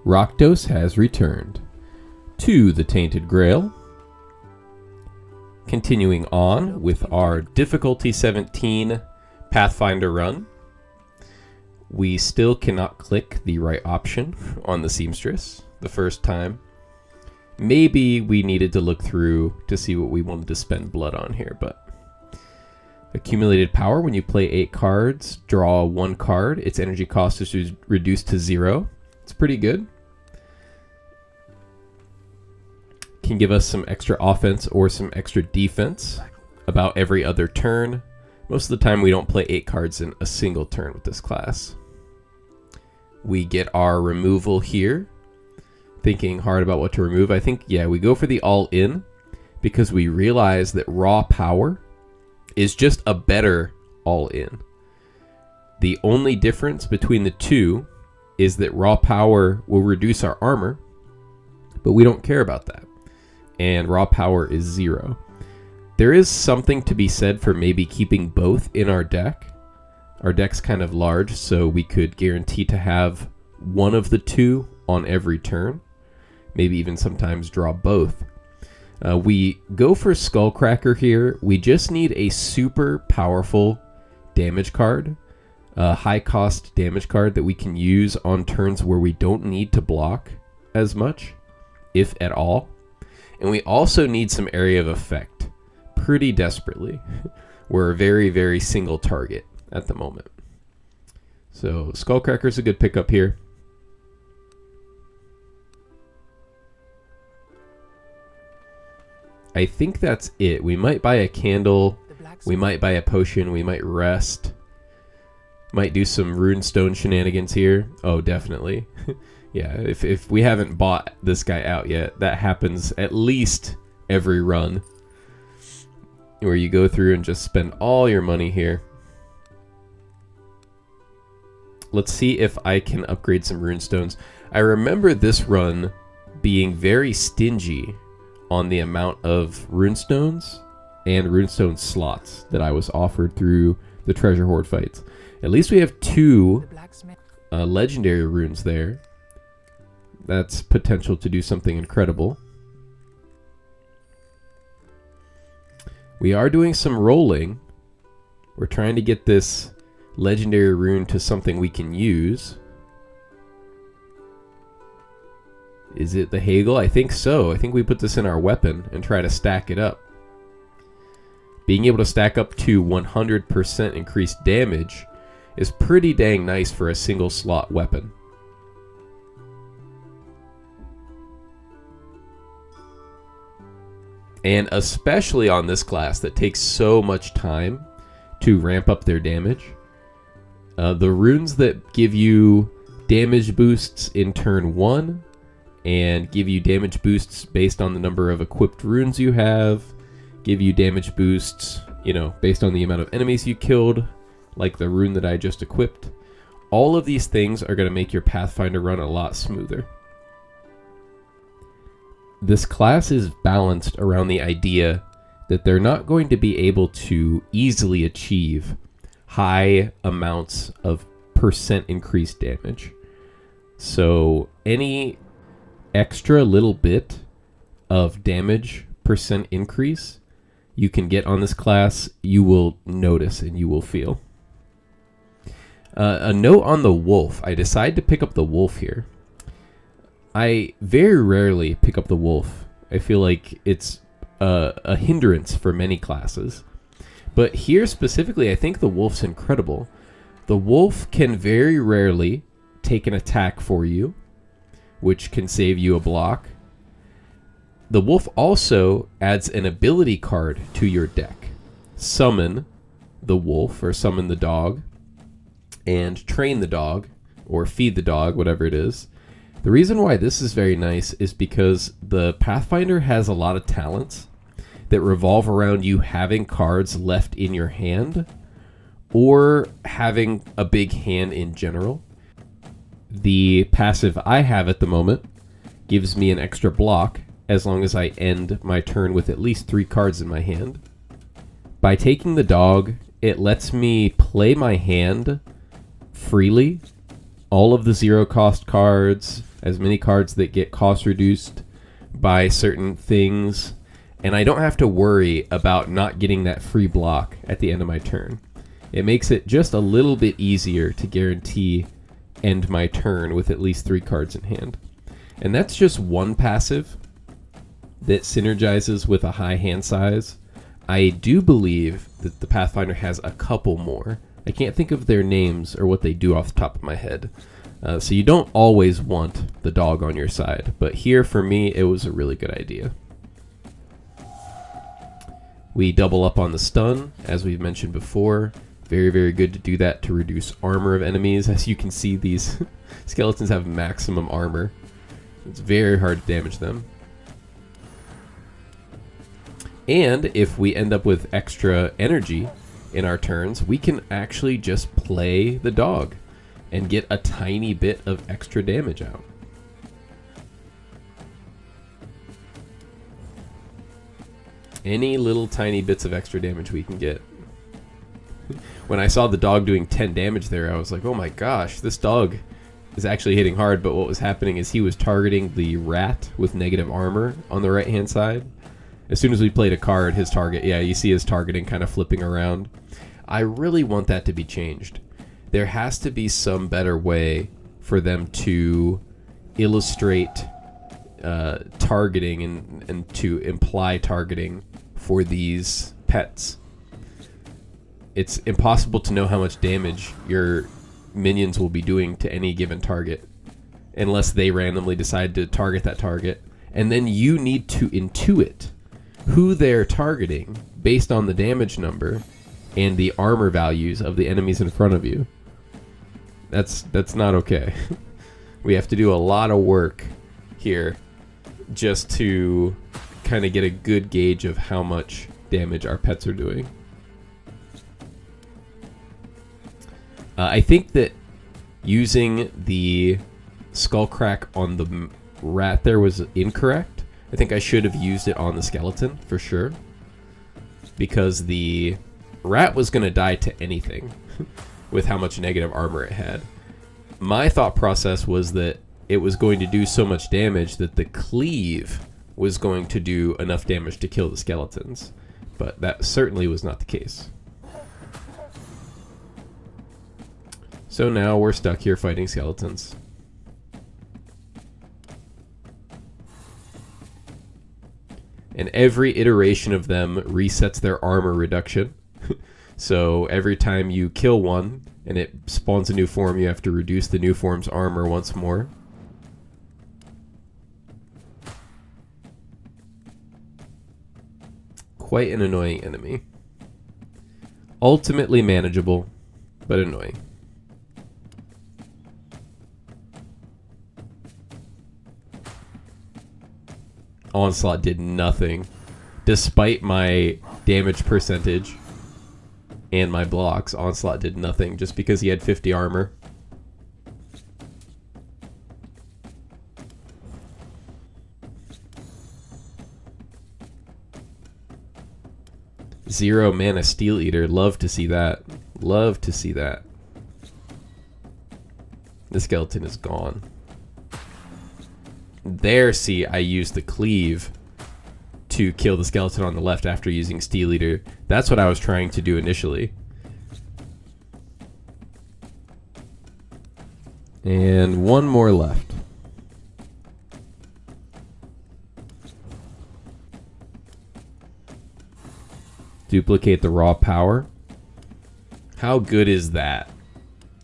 Rakdos has returned to the Tainted Grail. Continuing on with our difficulty 17 Pathfinder run. We still cannot click the right option on the seamstress the first time. Maybe we needed to look through to see what we wanted to spend blood on here, but accumulated power, when you play 8 cards, draw 1 card. Its energy cost is reduced to 0. It's pretty good. Can give us some extra offense or some extra defense about every other turn. Most of the time we don't play 8 cards in a single turn with this class. We get our removal here. Thinking hard about what to remove. I think, yeah, we go for the all-in because we realize that raw power is just a better all-in. The only difference between the two is that raw power will reduce our armor, but we don't care about that. And raw power is 0. There is something to be said for maybe keeping both in our deck. Our deck's kind of large, so we could guarantee to have one of the two on every turn. Maybe even sometimes draw both. We go for Skullcracker here. We just need a super powerful damage card. A high cost damage card that we can use on turns where we don't need to block as much, if at all. And we also need some area of effect pretty desperately. We're a very, very single target at the moment. So Skullcracker's a good pickup here. I think that's it. We might buy a candle. We might buy a potion. We might rest. Might do some runestone shenanigans here. Oh, definitely. Yeah, if we haven't bought this guy out yet, that happens at least every run. Where you go through and just spend all your money here. Let's see if I can upgrade some runestones. I remember this run being very stingy on the amount of runestones and runestone slots that I was offered through the treasure hoard fights. At least we have 2 legendary runes there. That's potential to do something incredible. We are doing some rolling. We're trying to get this legendary rune to something we can use. Is it the Hagel? I think so. I think we put this in our weapon and try to stack it up. Being able to stack up to 100% increased damage is pretty dang nice for a single slot weapon. And especially on this class that takes so much time to ramp up their damage. The runes that give you damage boosts in turn 1 and give you damage boosts based on the number of equipped runes you have, give you damage boosts, based on the amount of enemies you killed, like the rune that I just equipped. All of these things are going to make your Pathfinder run a lot smoother. This class is balanced around the idea that they're not going to be able to easily achieve high amounts of percent increased damage. So any extra little bit of damage percent increase you can get on this class, you will notice and you will feel. A note on the wolf. I decided to pick up the wolf here. I very rarely pick up the wolf. I feel like it's a hindrance for many classes. But here specifically, I think the wolf's incredible. The wolf can very rarely take an attack for you, which can save you a block. The wolf also adds an ability card to your deck. Summon the wolf, or summon the dog, and train the dog, or feed the dog, whatever it is. The reason why this is very nice is because the Pathfinder has a lot of talents that revolve around you having cards left in your hand or having a big hand in general. The passive I have at the moment gives me an extra block as long as I end my turn with at least 3 cards in my hand. By taking the dog, it lets me play my hand freely. All of the 0 cost cards, as many cards that get cost reduced by certain things, and I don't have to worry about not getting that free block at the end of my turn. It makes it just a little bit easier to guarantee end my turn with at least 3 cards in hand. And that's just one passive that synergizes with a high hand size. I do believe that the Pathfinder has a couple more. I can't think of their names or what they do off the top of my head. So you don't always want the dog on your side, but here for me it was a really good idea. We double up on the stun, as we've mentioned before. Very, very good to do that to reduce armor of enemies. As you can see, these skeletons have maximum armor. It's very hard to damage them. And if we end up with extra energy in our turns, we can actually just play the dog and get a tiny bit of extra damage out. Any little tiny bits of extra damage we can get. When I saw the dog doing 10 damage there, I was like, oh my gosh, this dog is actually hitting hard. But what was happening is he was targeting the rat with negative armor on the right hand side. As soon as we played a card, his target, yeah, you see his targeting kind of flipping around. I really want that to be changed. There has to be some better way for them to illustrate targeting and to imply targeting for these pets. It's impossible to know how much damage your minions will be doing to any given target unless they randomly decide to target that target. And then you need to intuit who they're targeting based on the damage number and the armor values of the enemies in front of you. That's not okay. We have to do a lot of work here just to kind of get a good gauge of how much damage our pets are doing. I think that using the skull crack on the rat there was incorrect. I think I should have used it on the skeleton for sure, because the rat was going to die to anything with how much negative armor it had. My thought process was that it was going to do so much damage that the cleave was going to do enough damage to kill the skeletons, but that certainly was not the case. So now we're stuck here fighting skeletons. And every iteration of them resets their armor reduction. So every time you kill one and it spawns a new form, you have to reduce the new form's armor once more. Quite an annoying enemy. Ultimately manageable, but annoying. Onslaught did nothing. Despite my damage percentage and my blocks, Onslaught did nothing just because he had 50 armor. Zero mana Steel Eater. Love to see that. Love to see that. The skeleton is gone. There, see, I used the cleave to kill the skeleton on the left after using Steel Eater. That's what I was trying to do initially. And one more left. Duplicate the raw power. How good is that?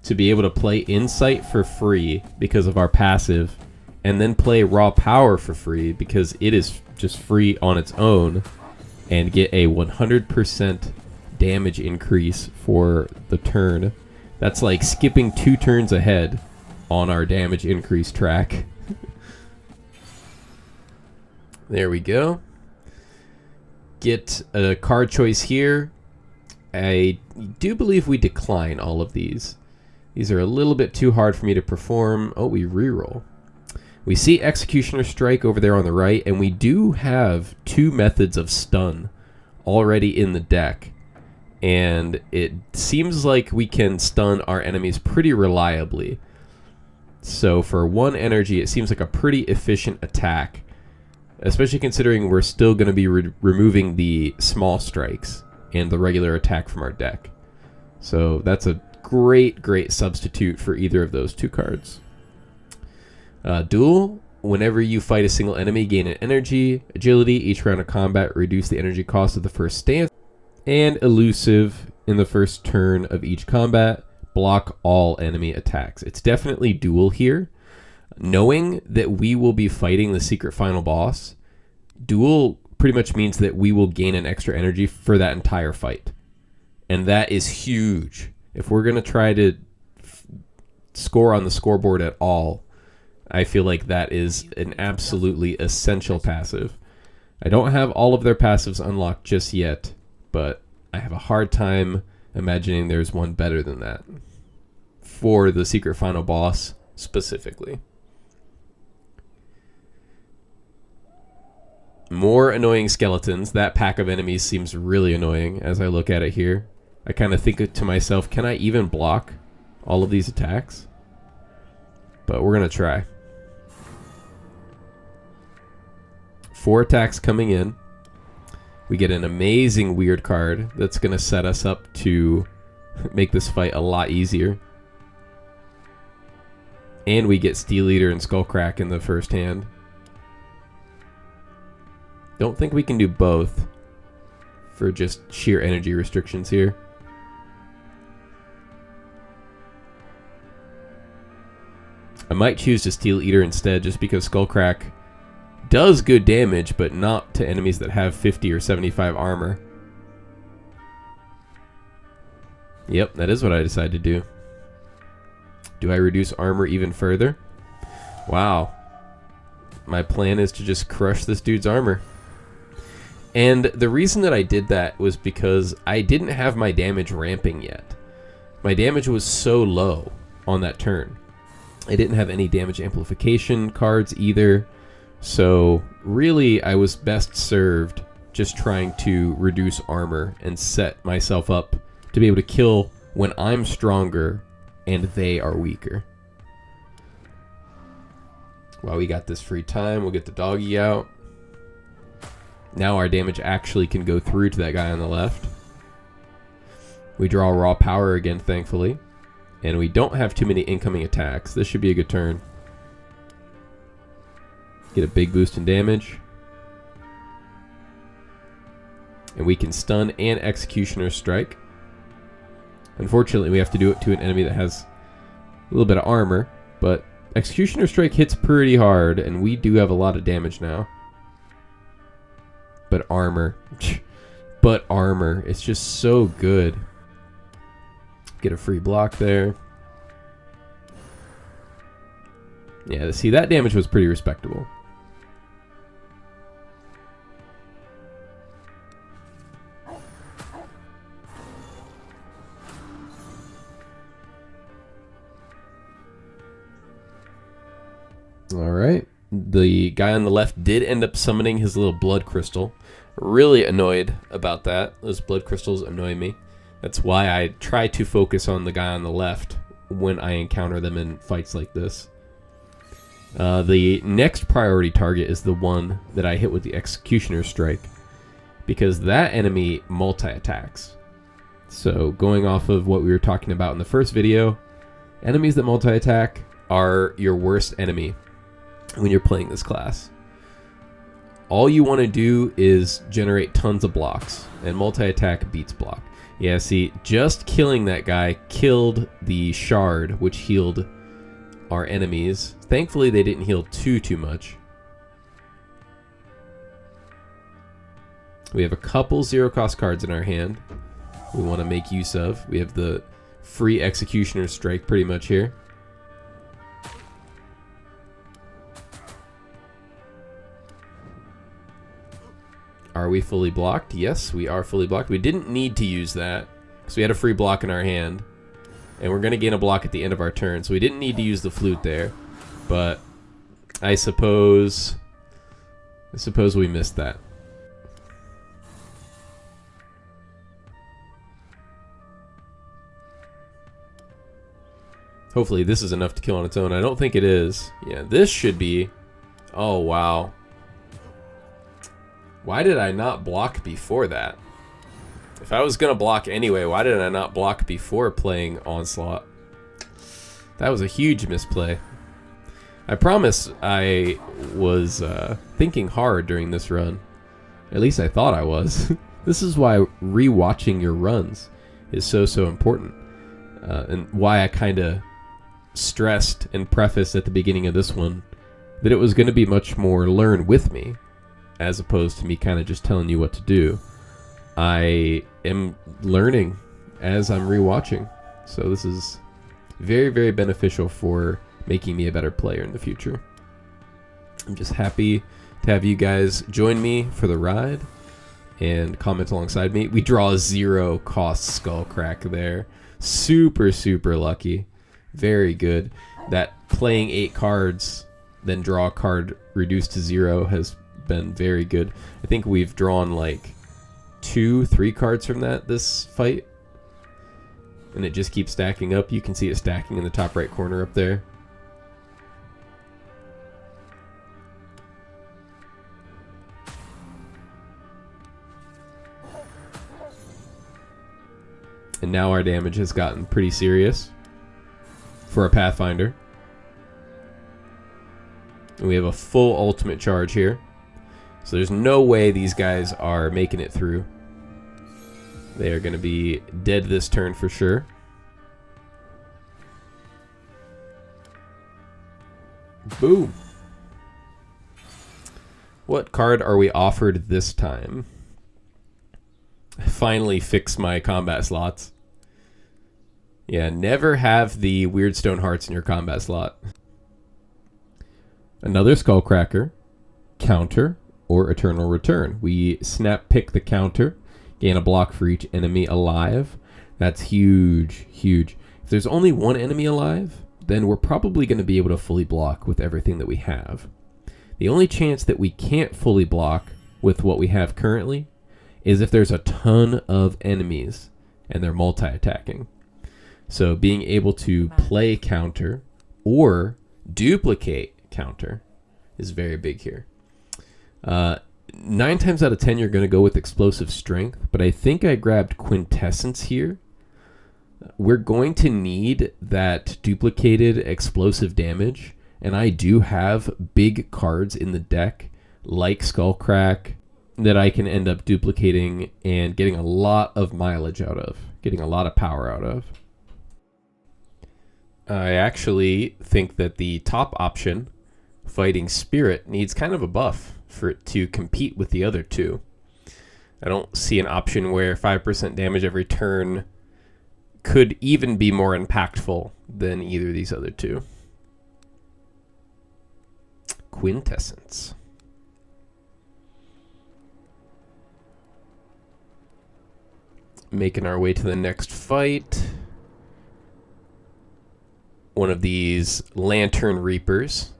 To be able to play Insight for free because of our passive, and then play raw power for free because it is just free on its own, and get a 100% damage increase for the turn. That's like skipping 2 turns ahead on our damage increase track. There we go. Get a card choice here. I do believe we decline all of these. These are a little bit too hard for me to perform. Oh, we reroll. We see Executioner Strike over there on the right, and we do have 2 methods of stun already in the deck. And it seems like we can stun our enemies pretty reliably. So for 1 energy, it seems like a pretty efficient attack, especially considering we're still going to be removing the small strikes and the regular attack from our deck. So that's a great substitute for either of those 2 cards. Duel. Whenever you fight a single enemy, gain an energy. Agility. Each round of combat, reduce the energy cost of the first stance. And elusive. In the first turn of each combat, block all enemy attacks. It's definitely duel here. Knowing that we will be fighting the secret final boss, duel pretty much means that we will gain an extra energy for that entire fight. And that is huge. If we're going to try to score on the scoreboard at all, I feel like that is an absolutely essential passive. I don't have all of their passives unlocked just yet, but I have a hard time imagining there's one better than that for the secret final boss specifically. More annoying skeletons. That pack of enemies seems really annoying as I look at it here. I kind of think to myself, can I even block all of these attacks? But we're going to try. 4 attacks coming in. We get an amazing weird card that's going to set us up to make this fight a lot easier. And we get Steel Eater and Skullcrack in the first hand. Don't think we can do both for just sheer energy restrictions here. I might choose to Steel Eater instead just because Skullcrack does good damage, but not to enemies that have 50 or 75 armor. Yep, that is what I decided to do. Do I reduce armor even further? Wow. My plan is to just crush this dude's armor. And the reason that I did that was because I didn't have my damage ramping yet. My damage was so low on that turn. I didn't have any damage amplification cards either. So really, I was best served just trying to reduce armor and set myself up to be able to kill when I'm stronger and they are weaker. While we got this free time, we'll get the doggy out. Now our damage actually can go through to that guy on the left. We draw raw power again, thankfully. And we don't have too many incoming attacks. This should be a good turn. Get a big boost in damage. And we can stun and Executioner Strike. Unfortunately, we have to do it to an enemy that has a little bit of armor. But Executioner Strike hits pretty hard, and we do have a lot of damage now. But armor. But armor. It's just so good. Get a free block there. Yeah, see, that damage was pretty respectable. Alright. The guy on the left did end up summoning his little blood crystal. Really annoyed about that. Those blood crystals annoy me. That's why I try to focus on the guy on the left when I encounter them in fights like this. The next priority target is the one that I hit with the Executioner Strike, because that enemy multi-attacks. So going off of what we were talking about in the first video, enemies that multi-attack are your worst enemy when you're playing this class. All you want to do is generate tons of blocks, and multi-attack beats block. Yeah, see, just killing that guy killed the shard, which healed our enemies. Thankfully, they didn't heal too much. We have a couple zero-cost cards in our hand we want to make use of. We have the free Executioner Strike pretty much here. Are we fully blocked? Yes, we are fully blocked. We didn't need to use that because we had a free block in our hand. And we're going to gain a block at the end of our turn. So we didn't need to use the flute there. But I suppose we missed that. Hopefully this is enough to kill on its own. I don't think it is. Yeah, this should be... Oh, wow. Why did I not block before that? If I was going to block anyway, why did I not block before playing Onslaught? That was a huge misplay. I promise I was thinking hard during this run. At least I thought I was. This is why rewatching your runs is so important. And why I kind of stressed and prefaced at the beginning of this one that it was going to be much more learn with me, as opposed to me kind of just telling you what to do. I am learning as I'm rewatching. So this is very beneficial for making me a better player in the future. I'm just happy to have you guys join me for the ride and comment alongside me. We draw a 0 cost skull crack there. Super lucky. Very good. That playing 8 cards, then draw a card reduced to 0 has been very good. I think we've drawn like 2-3 cards from that this fight. And it just keeps stacking up. You can see it stacking in the top right corner up there. And now our damage has gotten pretty serious for a Pathfinder. And we have a full ultimate charge here. So there's no way these guys are making it through. They are going to be dead this turn for sure. Boom. What card are we offered this time? I finally fixed my combat slots. Yeah, never have the weird stone hearts in your combat slot. Another Skullcracker, counter, or Eternal Return. We snap pick the counter, gain a block for each enemy alive. That's huge. If there's only one enemy alive, then we're probably going to be able to fully block with everything that we have. The only chance that we can't fully block with what we have currently is if there's a ton of enemies and they're multi-attacking. So being able to play counter or duplicate counter is very big here. 9 times out of 10 you're going to go with explosive strength, but I think I grabbed quintessence here. We're going to need that duplicated explosive damage, and I do have big cards in the deck like Skullcrack that I can end up duplicating and getting a lot of mileage out of, getting a lot of power out of. I actually think that the top option, Fighting Spirit, needs kind of a buff for it to compete with the other two. I don't see an option where 5% damage every turn could even be more impactful than either of these other two. Quintessence. Making our way to the next fight. One of these Lantern Reapers.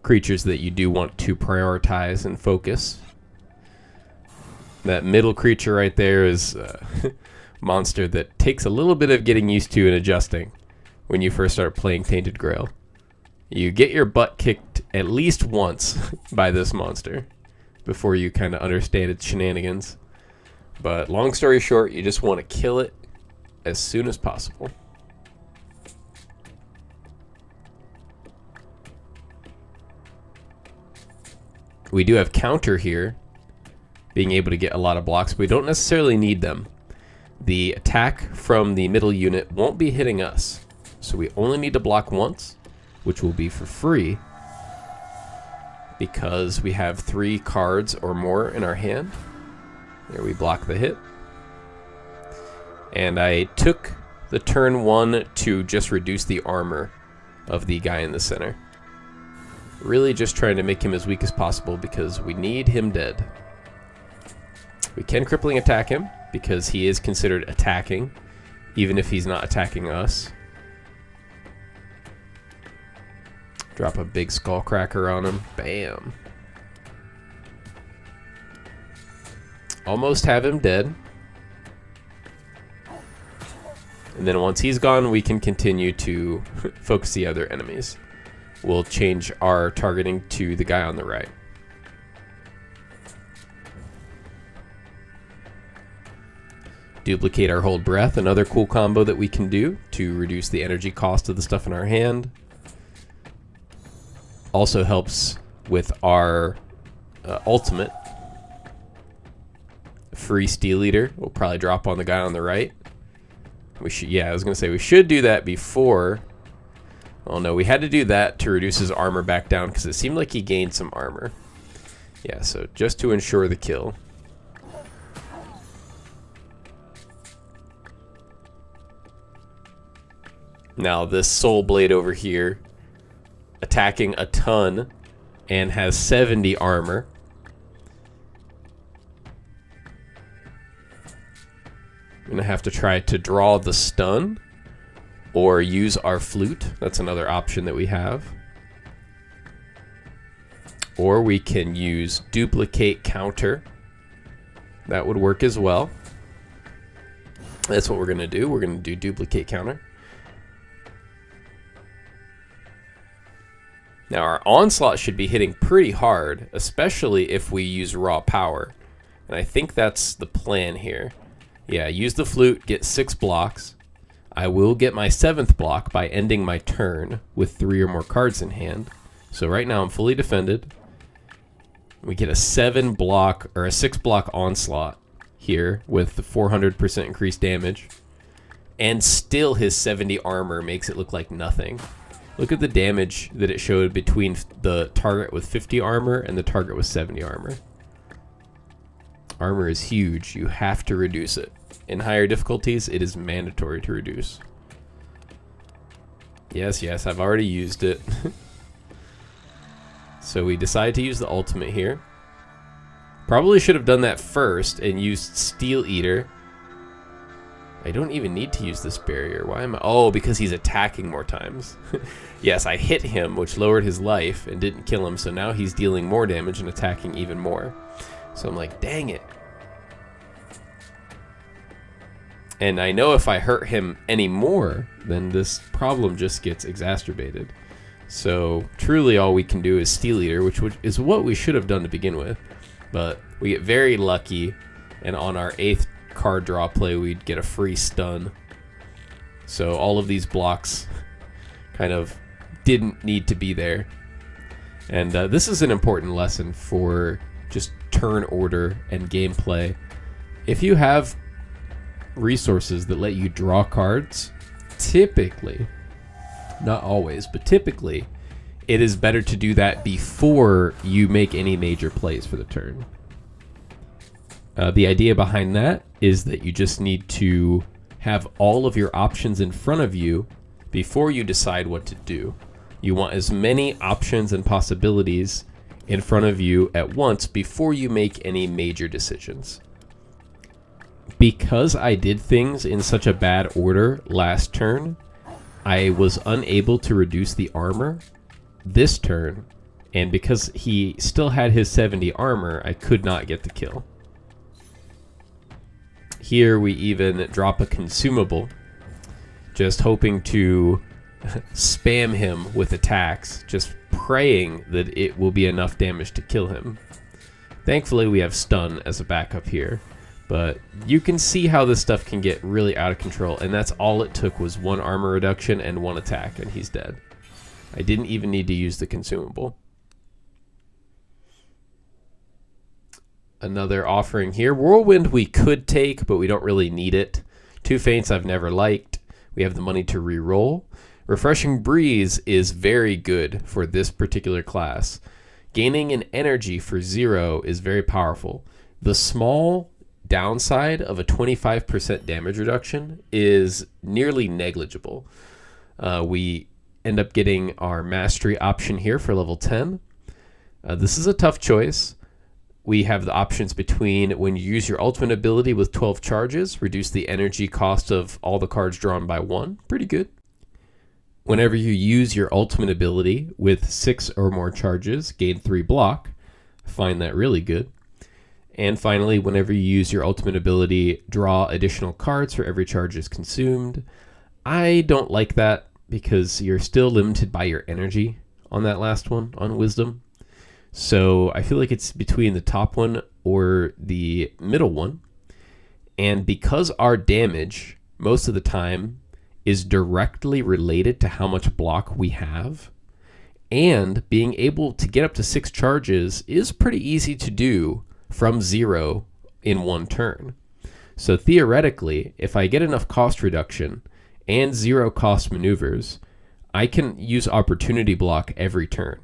Creatures that you do want to prioritize and focus. That middle creature right there is a monster that takes a little bit of getting used to and adjusting when you first start playing Tainted Grail. You get your butt kicked at least once by this monster before you kind of understand its shenanigans. But long story short, you just want to kill it as soon as possible. We do have counter here, being able to get a lot of blocks, but we don't necessarily need them. The attack from the middle unit won't be hitting us, so we only need to block once, which will be for free, because we have 3 cards or more in our hand. There, we block the hit. And I took the turn 1 to just reduce the armor of the guy in the center. Really just trying to make him as weak as possible because we need him dead. We can crippling attack him because he is considered attacking, even if he's not attacking us. Drop a big Skullcracker on him. Bam. Almost have him dead. And then once he's gone, we can continue to focus the other enemies. We'll change our targeting to the guy on the right. Duplicate our Hold Breath, another cool combo that we can do to reduce the energy cost of the stuff in our hand. Also helps with our ultimate. Free Steel Eater will probably drop on the guy on the right. I was gonna say we should do that before. Oh no, we had to do that to reduce his armor back down because it seemed like he gained some armor. Yeah, so just to ensure the kill. Now this Soul Blade over here, attacking a ton and has 70 armor. I'm gonna have to try to draw the stun or use our flute. That's another option that we have. Or we can use duplicate counter. That would work as well. That's what we're gonna do. We're gonna do duplicate counter. Now our onslaught should be hitting pretty hard, especially if we use raw power. And I think that's the plan here. Yeah, use the flute, get 6 blocks. I will get my 7th block by ending my turn with 3 or more cards in hand. So right now I'm fully defended. We get a 7 block or a 6 block onslaught here with the 400% increased damage. And still his 70 armor makes it look like nothing. Look at the damage that it showed between the target with 50 armor and the target with 70 armor. Armor is huge. You have to reduce it. In higher difficulties, it is mandatory to reduce. Yes, I've already used it. So we decide to use the ultimate here. Probably should have done that first and used Steel Eater. I don't even need to use this barrier. Why am I? Oh, because he's attacking more times. Yes, I hit him, which lowered his life and didn't kill him. So now he's dealing more damage and attacking even more. So I'm like, dang it. And I know if I hurt him anymore, then this problem just gets exacerbated. So truly all we can do is Steel Eater, which is what we should have done to begin with. But we get very lucky, and on our 8th card draw play, we'd get a free stun. So all of these blocks kind of didn't need to be there. And this is an important lesson for just turn order and gameplay. If you have resources that let you draw cards, typically, not always, but typically, it is better to do that before you make any major plays for the turn. The idea behind that is that you just need to have all of your options in front of you before you decide what to do. You want as many options and possibilities in front of you at once before you make any major decisions. Because I did things in such a bad order last turn, I was unable to reduce the armor this turn, and because he still had his 70 armor, I could not get the kill. Here we even drop a consumable, just hoping to spam him with attacks, just praying that it will be enough damage to kill him. Thankfully we have stun as a backup here. But you can see how this stuff can get really out of control, and that's all it took was 1 armor reduction and 1 attack, and he's dead. I didn't even need to use the consumable. Another offering here. Whirlwind we could take, but we don't really need it. 2 Feints I've never liked. We have the money to re-roll. Refreshing Breeze is very good for this particular class. Gaining an energy for 0 is very powerful. The small downside of a 25% damage reduction is nearly negligible. We end up getting our mastery option here for level 10. This is a tough choice. We have the options between when you use your ultimate ability with 12 charges, reduce the energy cost of all the cards drawn by 1. Pretty good. Whenever you use your ultimate ability with 6 or more charges, gain 3 block. I find that really good. And finally, whenever you use your ultimate ability, draw additional cards for every charge is consumed. I don't like that because you're still limited by your energy on that last one, on Wisdom. So I feel like it's between the top one or the middle one. And because our damage, most of the time, is directly related to how much block we have, and being able to get up to 6 charges is pretty easy to do from 0 in one turn. So theoretically, if I get enough cost reduction and 0 cost maneuvers, I can use opportunity block every turn.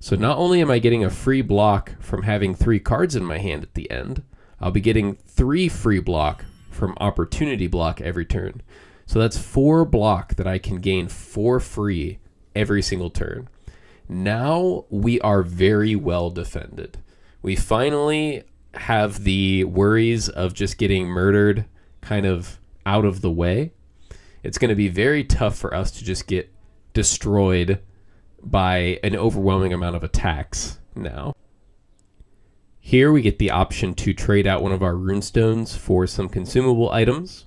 So not only am I getting a free block from having 3 cards in my hand at the end, I'll be getting 3 free block from opportunity block every turn. So that's 4 block that I can gain for free every single turn. Now we are very well defended. We finally have the worries of just getting murdered kind of out of the way. It's going to be very tough for us to just get destroyed by an overwhelming amount of attacks now. Here we get the option to trade out one of our runestones for some consumable items.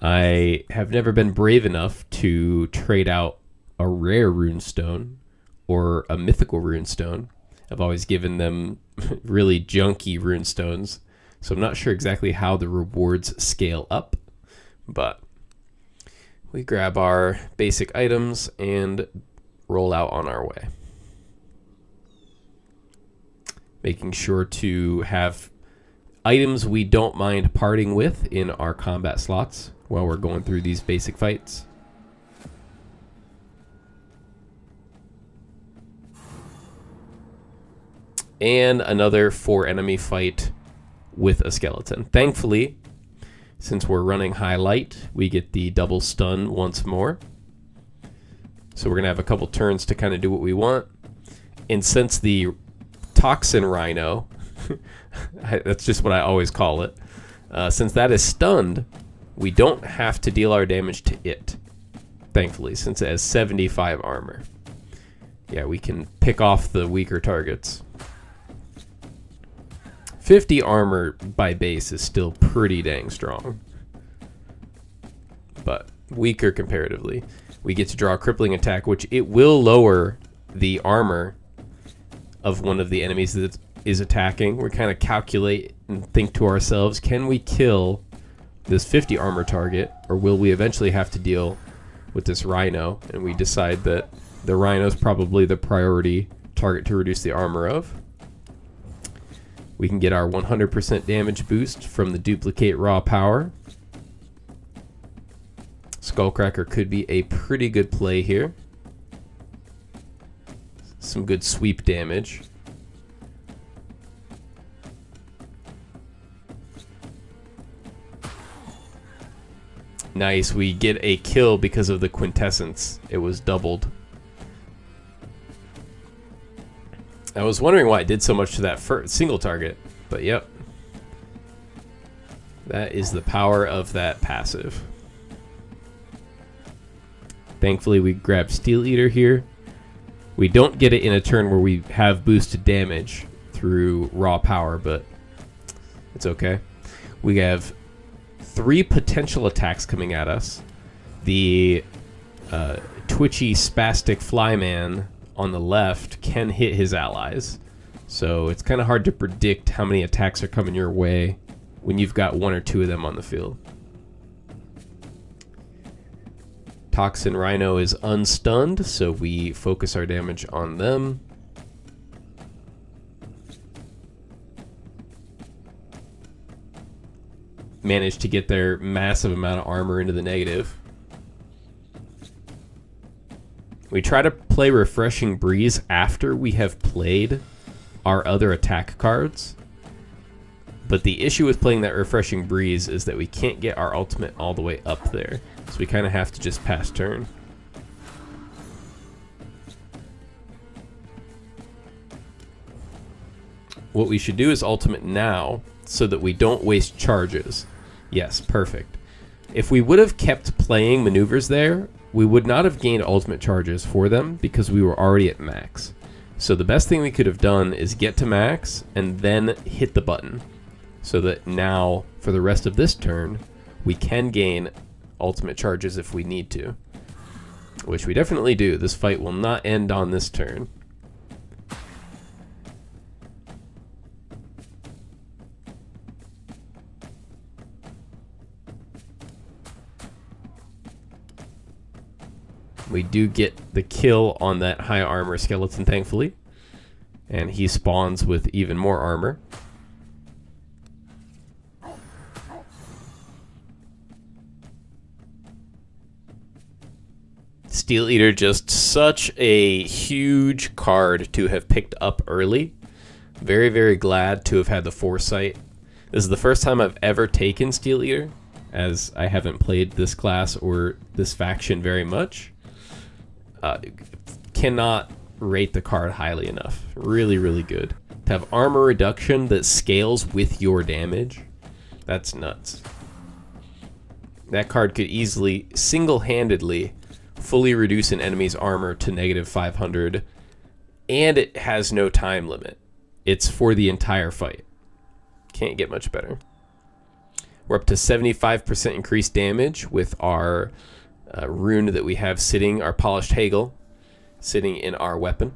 I have never been brave enough to trade out a rare runestone or a mythical runestone. I've always given them really junky runestones, so I'm not sure exactly how the rewards scale up, but we grab our basic items and roll out on our way. Making sure to have items we don't mind parting with in our combat slots while we're going through these basic fights. And another 4 enemy fight with a skeleton. Thankfully, since we're running highlight, we get the double stun once more. So we're going to have a couple turns to kind of do what we want. And since the Toxin Rhino, that's just what I always call it, since that is stunned, we don't have to deal our damage to it, thankfully, since it has 75 armor. Yeah, we can pick off the weaker targets. 50 armor by base is still pretty dang strong, but weaker comparatively. We get to draw a crippling attack, which it will lower the armor of one of the enemies that is attacking. We kind of calculate and think to ourselves, can we kill this 50 armor target, or will we eventually have to deal with this rhino? And we decide that the rhino is probably the priority target to reduce the armor of. We can get our 100% damage boost from the duplicate raw power. Skullcracker could be a pretty good play here. Some good sweep damage. Nice, we get a kill because of the quintessence. It was doubled. I was wondering why it did so much to that single target, but yep. That is the power of that passive. Thankfully, we grab Steel Eater here. We don't get it in a turn where we have boosted damage through raw power, but it's okay. We have 3 potential attacks coming at us. The twitchy spastic flyman on the left can hit his allies, so it's kind of hard to predict how many attacks are coming your way when you've got 1 or 2 of them on the field. Toxin Rhino is unstunned, so we focus our damage on them. Managed to get their massive amount of armor into the negative. We try to play Refreshing Breeze after we have played our other attack cards. But the issue with playing that Refreshing Breeze is that we can't get our ultimate all the way up there. So we kind of have to just pass turn. What we should do is ultimate now so that we don't waste charges. Yes, perfect. If we would have kept playing maneuvers there, we would not have gained ultimate charges for them because we were already at max. So the best thing we could have done is get to max and then hit the button, so that now for the rest of this turn we can gain ultimate charges if we need to. Which we definitely do. This fight will not end on this turn. We do get the kill on that high armor skeleton, thankfully. And he spawns with even more armor. Steel Eater, just such a huge card to have picked up early. Very, very glad to have had the foresight. This is the first time I've ever taken Steel Eater, as I haven't played this class or this faction very much. Cannot rate the card highly enough. Really, really good. To have armor reduction that scales with your damage, that's nuts. That card could easily, single-handedly, fully reduce an enemy's armor to negative 500, and it has no time limit. It's for the entire fight. Can't get much better. We're up to 75% increased damage with our rune that we have sitting, our Polished Hagel, sitting in our weapon.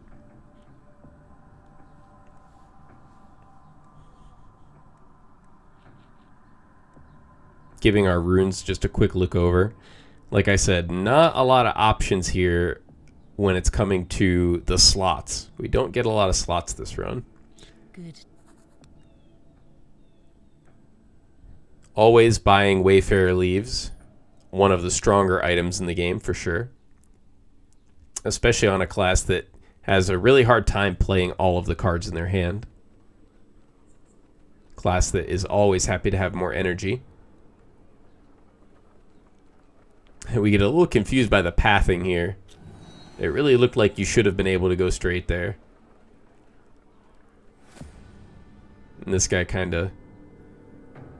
Giving our runes just a quick look over. Like I said, not a lot of options here when it's coming to the slots. We don't get a lot of slots this run. Good. Always buying Wayfarer Leaves. One of the stronger items in the game for sure. Especially on a class that has a really hard time playing all of the cards in their hand. Class that is always happy to have more energy. We get a little confused by the pathing here. It really looked like you should have been able to go straight there. And this guy kind of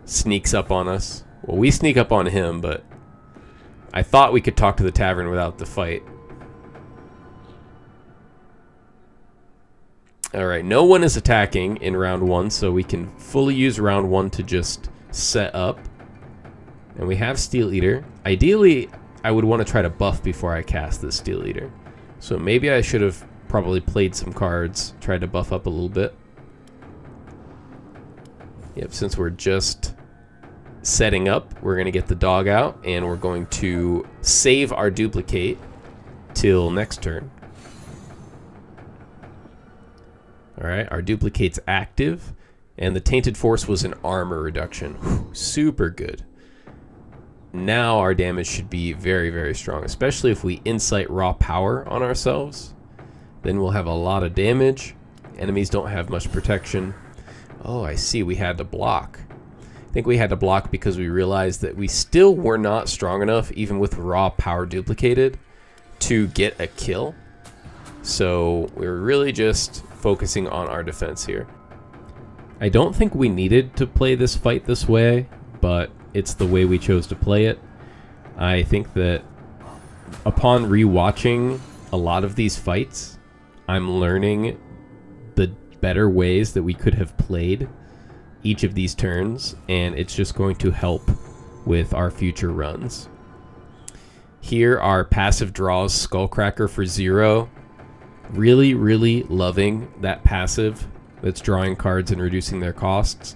sneaks up on us. Well, we sneak up on him, but I thought we could talk to the tavern without the fight. Alright, no one is attacking in round one, so we can fully use round one to just set up. And we have Steel Eater. Ideally, I would want to try to buff before I cast this Steel Eater. So maybe I should have probably played some cards, tried to buff up a little bit. Yep, since we're just setting up, we're going to get the dog out, and we're going to save our duplicate till next turn. Alright, our duplicate's active, and the Tainted Force was an armor reduction. Whew, super good. Now our damage should be very, very strong, especially if we Insight Raw Power on ourselves. Then we'll have a lot of damage. Enemies don't have much protection. Oh, I see, we had to block. I think we had to block because we realized that we still were not strong enough, even with Raw Power duplicated, to get a kill. So we're really just focusing on our defense here. I don't think we needed to play this fight this way, but it's the way we chose to play it. I think that upon rewatching a lot of these fights, I'm learning the better ways that we could have played each of these turns, and it's just going to help with our future runs. Here are passive draws, Skullcracker for 0. Really, really loving that passive that's drawing cards and reducing their costs.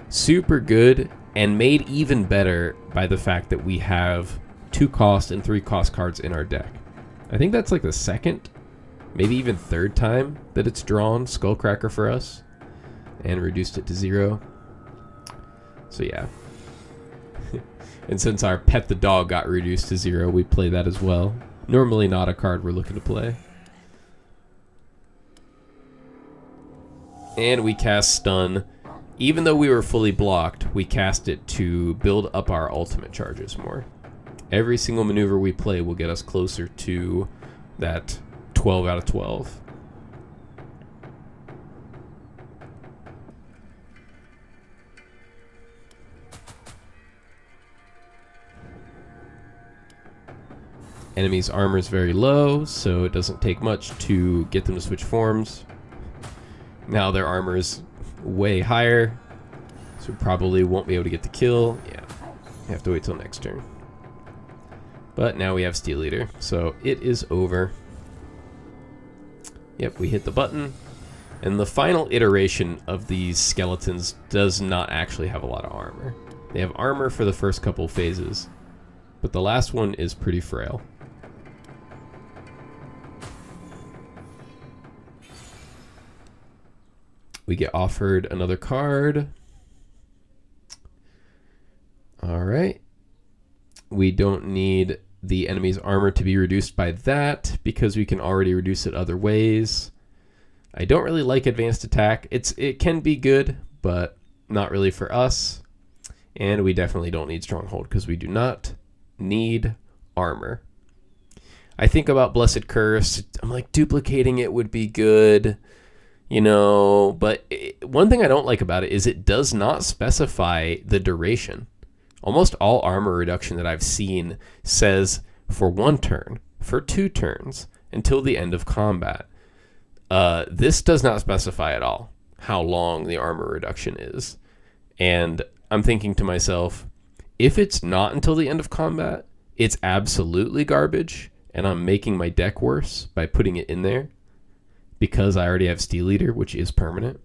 Super good, and made even better by the fact that we have 2 cost and 3 cost cards in our deck. I think that's like the second, maybe even third time that it's drawn Skullcracker for us and reduced it to 0. So yeah. And since our Pet the Dog got reduced to 0, we play that as well. Normally not a card we're looking to play. And we cast Stun. Even though we were fully blocked, we cast it to build up our ultimate charges more. Every single maneuver we play will get us closer to that 12 out of 12. Enemy's armor is very low, so it doesn't take much to get them to switch forms. Now their armor is way higher, so probably won't be able to get the kill. Yeah, you have to wait till next turn. But now we have Steel Eater, so it is over. Yep, we hit the button. And the final iteration of these skeletons does not actually have a lot of armor. They have armor for the first couple phases, but the last one is pretty frail. We get offered another card. Alright. We don't need the enemy's armor to be reduced by that because we can already reduce it other ways. I don't really like advanced attack. It can be good, but not really for us. And we definitely don't need stronghold because we do not need armor. I think about Blessed Curse. I'm like, duplicating it would be good, you know, but one thing I don't like about it is it does not specify the duration. Almost all armor reduction that I've seen says for 1 turn, for 2 turns, until the end of combat. This does not specify at all how long the armor reduction is. And I'm thinking to myself, if it's not until the end of combat, it's absolutely garbage, and I'm making my deck worse by putting it in there because I already have Steel Eater, which is permanent.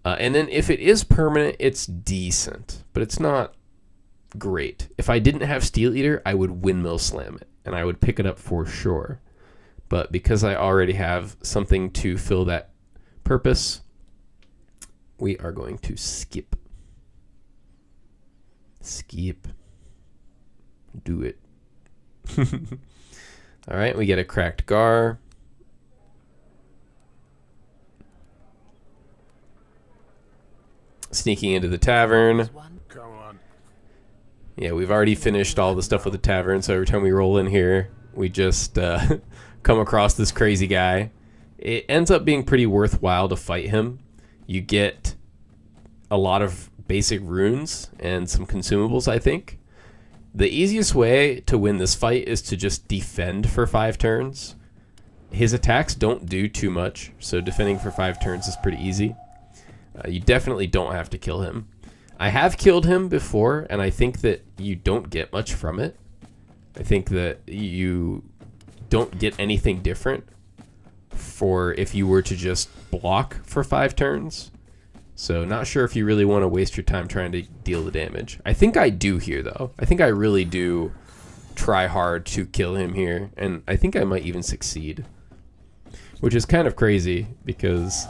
And then if it is permanent, it's decent, but it's not great. If I didn't have Steel Eater, I would Windmill Slam it, and I would pick it up for sure. But because I already have something to fill that purpose, we are going to skip. Skip. Do it. All right, we get a cracked Gar. Sneaking into the tavern. Come on. Yeah, we've already finished all the stuff with the tavern, so every time we roll in here, we just come across this crazy guy. It ends up being pretty worthwhile to fight him. You get a lot of basic runes and some consumables, I think. The easiest way to win this fight is to just defend for 5 turns. His attacks don't do too much, so defending for 5 turns is pretty easy. You definitely don't have to kill him. I have killed him before, and I think that you don't get much from it. I think that you don't get anything different for if you were to just block for 5 turns. So not sure if you really want to waste your time trying to deal the damage. I think I do here, though. I think I really do try hard to kill him here, and I think I might even succeed. Which is kind of crazy, because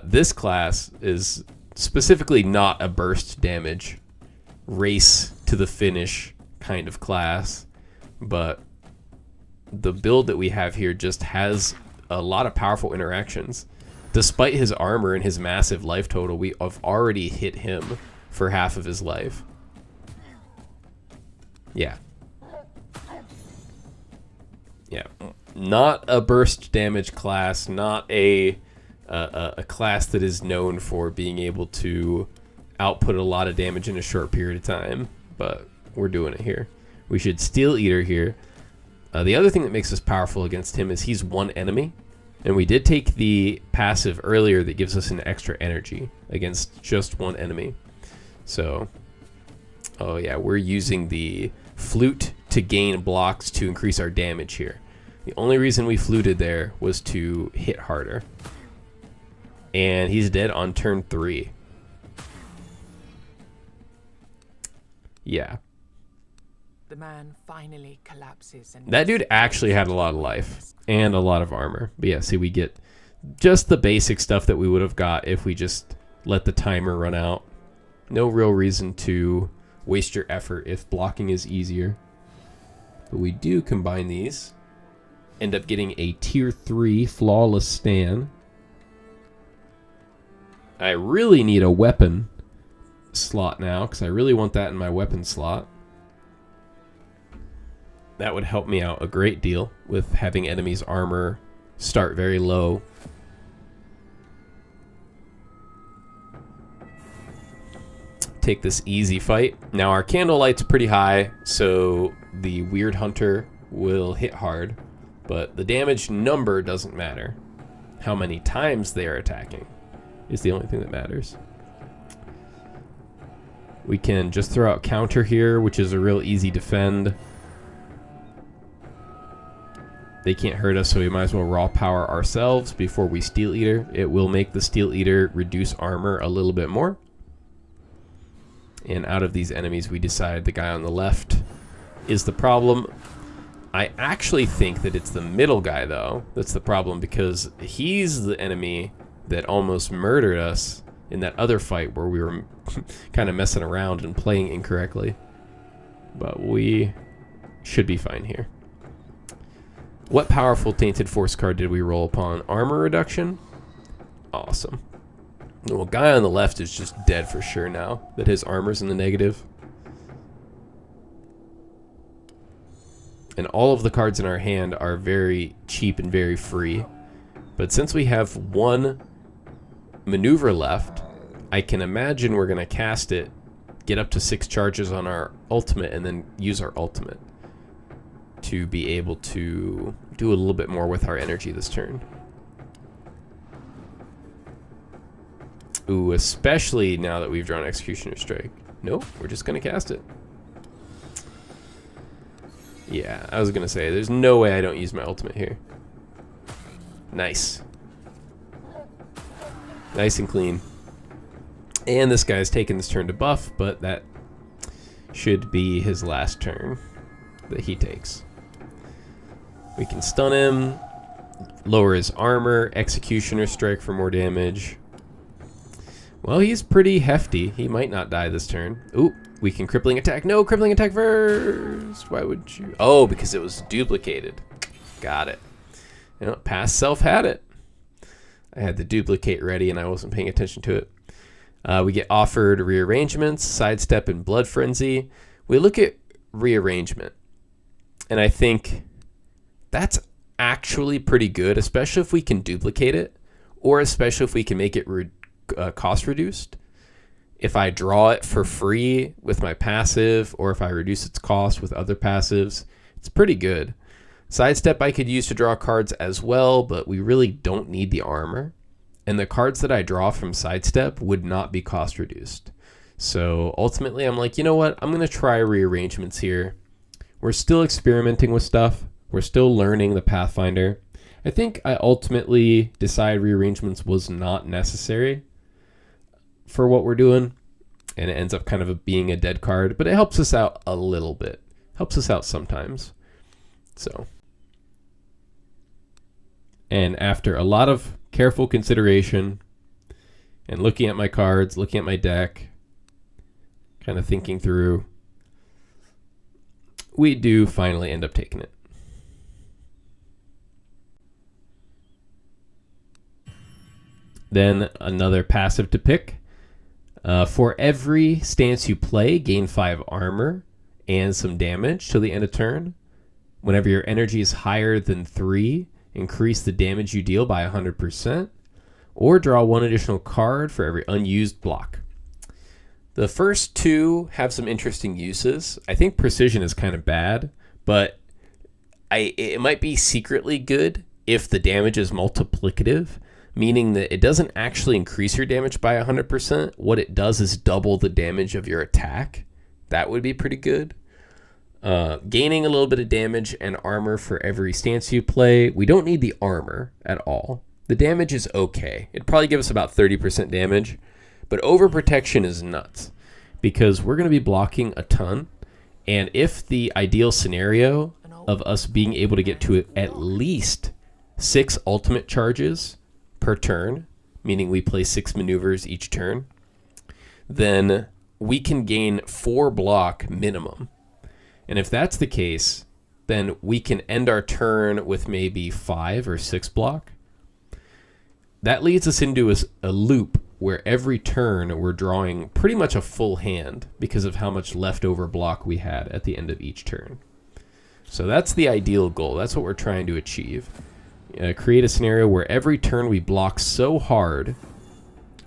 this class is specifically not a burst damage, race to the finish kind of class, but the build that we have here just has a lot of powerful interactions. Despite his armor and his massive life total, we have already hit him for half of his life. Yeah. Yeah. Not a burst damage class, not a class that is known for being able to output a lot of damage in a short period of time, but we're doing it here. We should Steel Eater here. The other thing that makes us powerful against him is he's 1 enemy. And we did take the passive earlier that gives us an extra energy against just 1 enemy. So, oh yeah, we're using the flute to gain blocks to increase our damage here. The only reason we fluted there was to hit harder. And he's dead on turn 3. Yeah. The man finally collapses, and that dude actually had a lot of life and a lot of armor. But yeah, see, we get just the basic stuff that we would have got if we just let the timer run out. No real reason to waste your effort if blocking is easier. But we do combine these. End up getting a tier 3 flawless Stan. I really need a weapon slot now, because I really want that in my weapon slot. That would help me out a great deal with having enemies' armor start very low. Take this easy fight. Now our candlelight's pretty high, so the weird hunter will hit hard, but the damage number doesn't matter. How many times they are attacking is the only thing that matters. We can just throw out counter here, which is a real easy defend. They can't hurt us, so we might as well raw power ourselves before we Steel Eater. It will make the Steel Eater reduce armor a little bit more. And out of these enemies, we decide the guy on the left is the problem. I actually think that it's the middle guy, though, that's the problem, because he's the enemy that almost murdered us in that other fight where we were kind of messing around and playing incorrectly. But we should be fine here. What powerful Tainted Force card did we roll upon? Armor reduction? Awesome. Well, guy on the left is just dead for sure now that his armor's in the negative. And all of the cards in our hand are very cheap and very free. But since we have one maneuver left, I can imagine we're going to cast it, get up to 6 charges on our ultimate, and then use our ultimate to be able to do a little bit more with our energy this turn. Ooh, especially now that we've drawn Executioner Strike. Nope, we're just going to cast it. Yeah, I was going to say, there's no way I don't use my ultimate here. Nice. Nice and clean. And this guy's taking this turn to buff, but that should be his last turn that he takes. We can stun him, lower his armor, Executioner Strike for more damage. Well, he's pretty hefty. He might not die this turn. Ooh, we can Crippling Attack. No, Crippling Attack first. Why would you? Oh, because it was duplicated. Got it. You know, past self had it. I had the duplicate ready and I wasn't paying attention to it. We get offered rearrangements, sidestep, and blood frenzy. We look at rearrangement, and I think that's actually pretty good, especially if we can duplicate it, or especially if we can make it cost reduced. If I draw it for free with my passive, or if I reduce its cost with other passives, it's pretty good. Sidestep I could use to draw cards as well, but we really don't need the armor. And the cards that I draw from Sidestep would not be cost reduced. So ultimately I'm like, you know what? I'm going to try rearrangements here. We're still experimenting with stuff. We're still learning the Pathfinder. I think I ultimately decided rearrangements was not necessary for what we're doing. And it ends up kind of being a dead card. But it helps us out a little bit. Helps us out sometimes. So. And after a lot of careful consideration and looking at my cards, looking at my deck, kind of thinking through, we do finally end up taking it. Then another passive to pick. For every stance you play, gain 5 armor and some damage till the end of turn. Whenever your energy is higher than 3, increase the damage you deal by 100%, or draw 1 additional card for every unused block. The first 2 have some interesting uses. I think precision is kind of bad, but it might be secretly good if the damage is multiplicative, meaning that it doesn't actually increase your damage by 100%. What it does is double the damage of your attack. That would be pretty good. Gaining a little bit of damage and armor for every stance you play. We don't need the armor at all. The damage is okay. It'd probably give us about 30% damage, but overprotection is nuts because we're going to be blocking a ton. And if the ideal scenario of us being able to get to at least 6 ultimate charges per turn, meaning we play 6 maneuvers each turn, then we can gain 4 block minimum. And if that's the case, then we can end our turn with maybe 5 or 6 block. That leads us into a loop where every turn we're drawing pretty much a full hand because of how much leftover block we had at the end of each turn. So that's the ideal goal. That's what we're trying to achieve. Create a scenario where every turn we block so hard,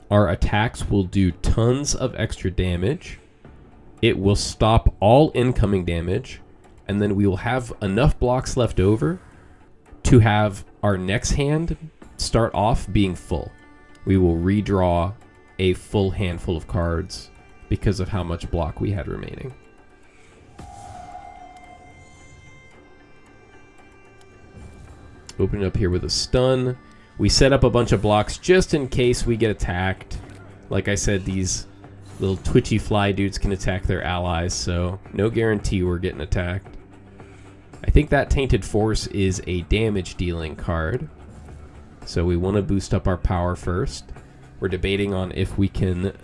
our attacks will do tons of extra damage. It will stop all incoming damage, and then we will have enough blocks left over to have our next hand start off being full. We will redraw a full handful of cards because of how much block we had remaining. Open it up here with a stun. We set up a bunch of blocks just in case we get attacked. Like I said, these little twitchy fly dudes can attack their allies, so no guarantee we're getting attacked. I think that Tainted Force is a damage dealing card, so we want to boost up our power first. We're debating on if we can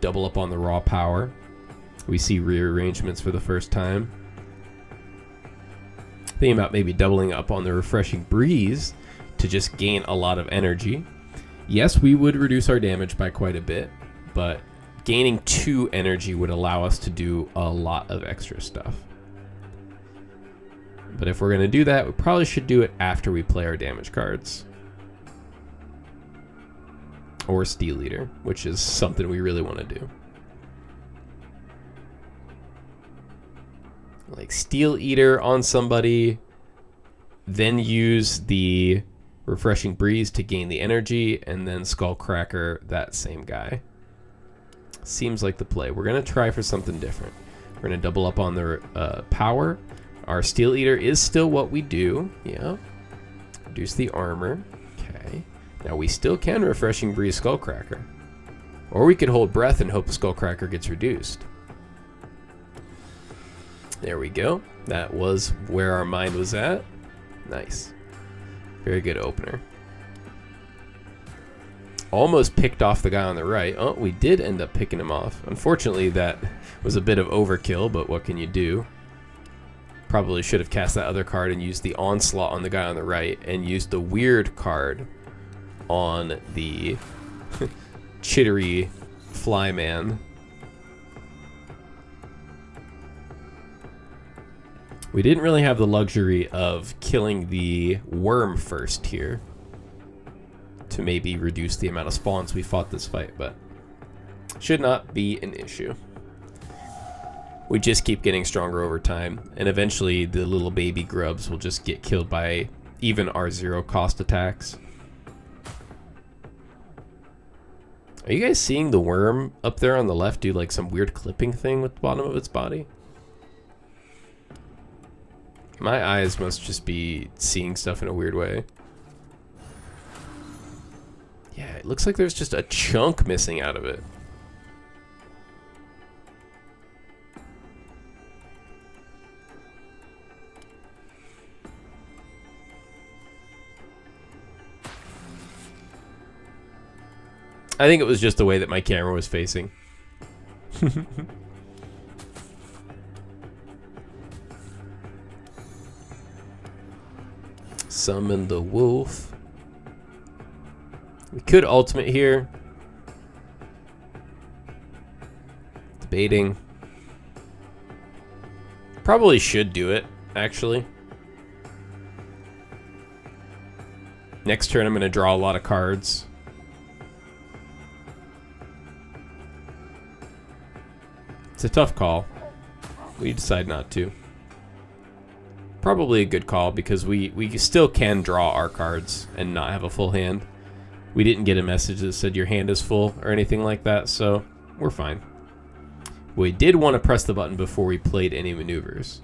double up on the raw power. We see rearrangements for the first time. Thinking about maybe doubling up on the Refreshing Breeze to just gain a lot of energy. Yes, we would reduce our damage by quite a bit, but gaining 2 energy would allow us to do a lot of extra stuff. But if we're going to do that, we probably should do it after we play our damage cards. Or Steel Eater, which is something we really want to do. Like Steel Eater on somebody, then use the Refreshing Breeze to gain the energy, and then Skullcracker that same guy. Seems like the play. We're going to try for something different. We're going to double up on the power. Our Steel Eater is still what we do. Yeah. Reduce the armor. Okay. Now we still can Refreshing Breeze Skullcracker. Or we could hold breath and hope Skullcracker gets reduced. There we go. That was where our mind was at. Nice. Very good opener. Almost picked off the guy on the right. Oh, we did end up picking him off. Unfortunately, that was a bit of overkill, but what can you do? Probably should have cast that other card and used the Onslaught on the guy on the right and used the weird card on the Chittery Flyman. We didn't really have the luxury of killing the worm first here to maybe reduce the amount of spawns we fought this fight, but should not be an issue. We just keep getting stronger over time, and eventually the little baby grubs will just get killed by even our 0 cost attacks. Are you guys seeing the worm up there on the left do like some weird clipping thing with the bottom of its body? My eyes must just be seeing stuff in a weird way. Yeah, it looks like there's just a chunk missing out of it. I think it was just the way that my camera was facing. Summon the wolf. We could ultimate here. Debating. Probably should do it, actually. Next turn I'm going to draw a lot of cards. It's a tough call. We decide not to. Probably a good call because we still can draw our cards and not have a full hand. We didn't get a message that said your hand is full or anything like that, so we're fine. We did want to press the button before we played any maneuvers.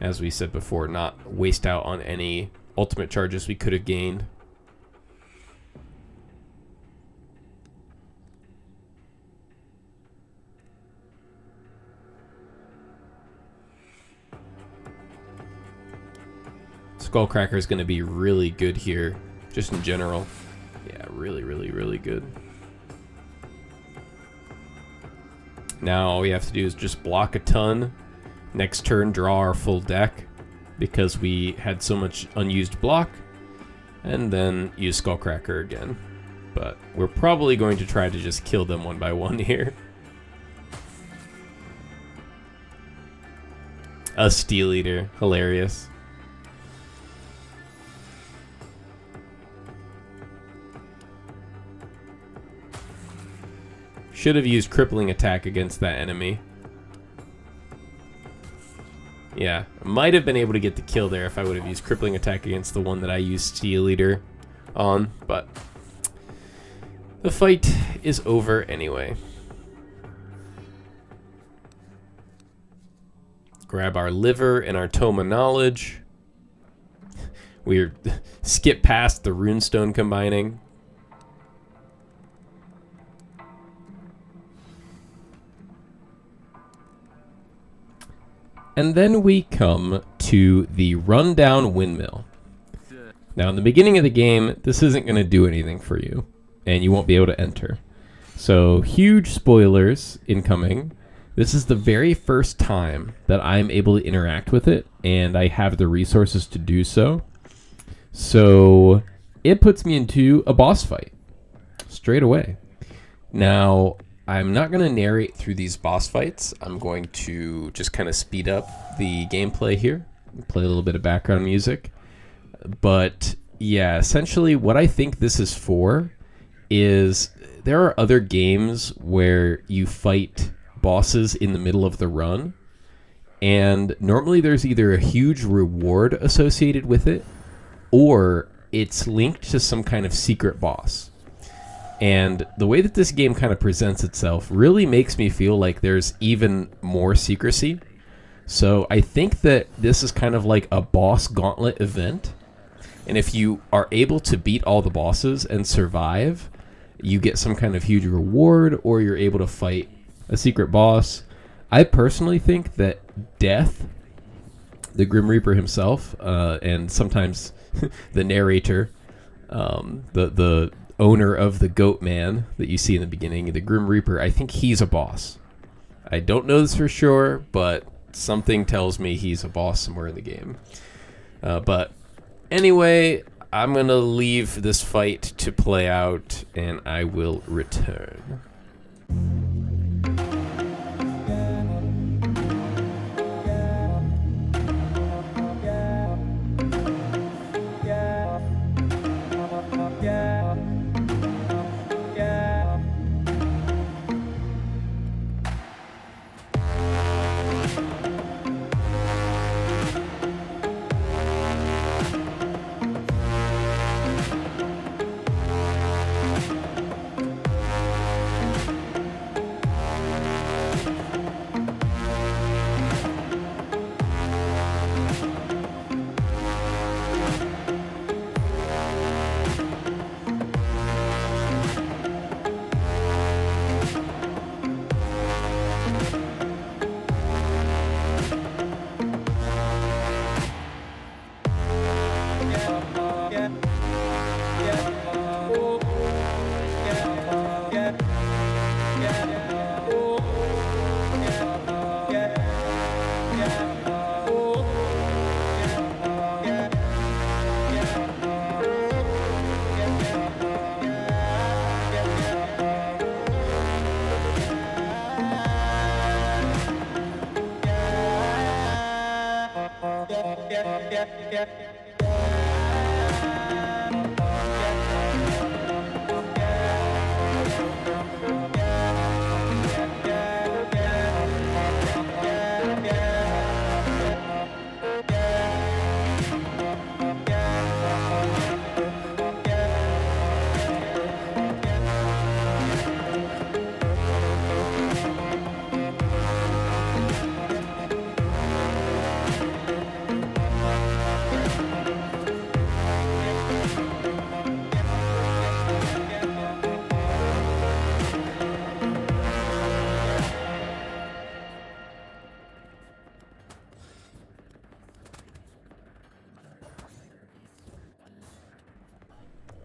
As we said before, not waste out on any ultimate charges we could have gained. Skullcracker is going to be really good here, just in general. Yeah, really, really, really good. Now all we have to do is just block a ton. Next turn, draw our full deck because we had so much unused block. And then use Skullcracker again. But we're probably going to try to just kill them one by one here. A Steel Eater. Hilarious. Should have used Crippling Attack against that enemy. Yeah, might have been able to get the kill there if I would have used Crippling Attack against the one that I used Steel Eater on, but the fight is over anyway. Grab our liver and our Tome of Knowledge. We're skip past the runestone combining. And then we come to the rundown windmill. Now, in the beginning of the game, this isn't going to do anything for you, and you won't be able to enter. So, huge spoilers incoming. This is the very first time that I'm able to interact with it, and I have the resources to do so. So, it puts me into a boss fight straight away. Now, I'm not going to narrate through these boss fights. I'm going to just kind of speed up the gameplay here, play a little bit of background music. But yeah, essentially what I think this is for is there are other games where you fight bosses in the middle of the run, and normally there's either a huge reward associated with it, or it's linked to some kind of secret boss. And the way that this game kind of presents itself really makes me feel like there's even more secrecy. So I think that this is kind of like a boss gauntlet event. And if you are able to beat all the bosses and survive, you get some kind of huge reward, or you're able to fight a secret boss. I personally think that Death, the Grim Reaper himself, and sometimes the narrator, the owner of the Goat Man that you see in the beginning, the Grim Reaper, I think he's a boss. I don't know this for sure, but something tells me he's a boss somewhere in the game. But anyway, I'm going to leave this fight to play out, and I will return.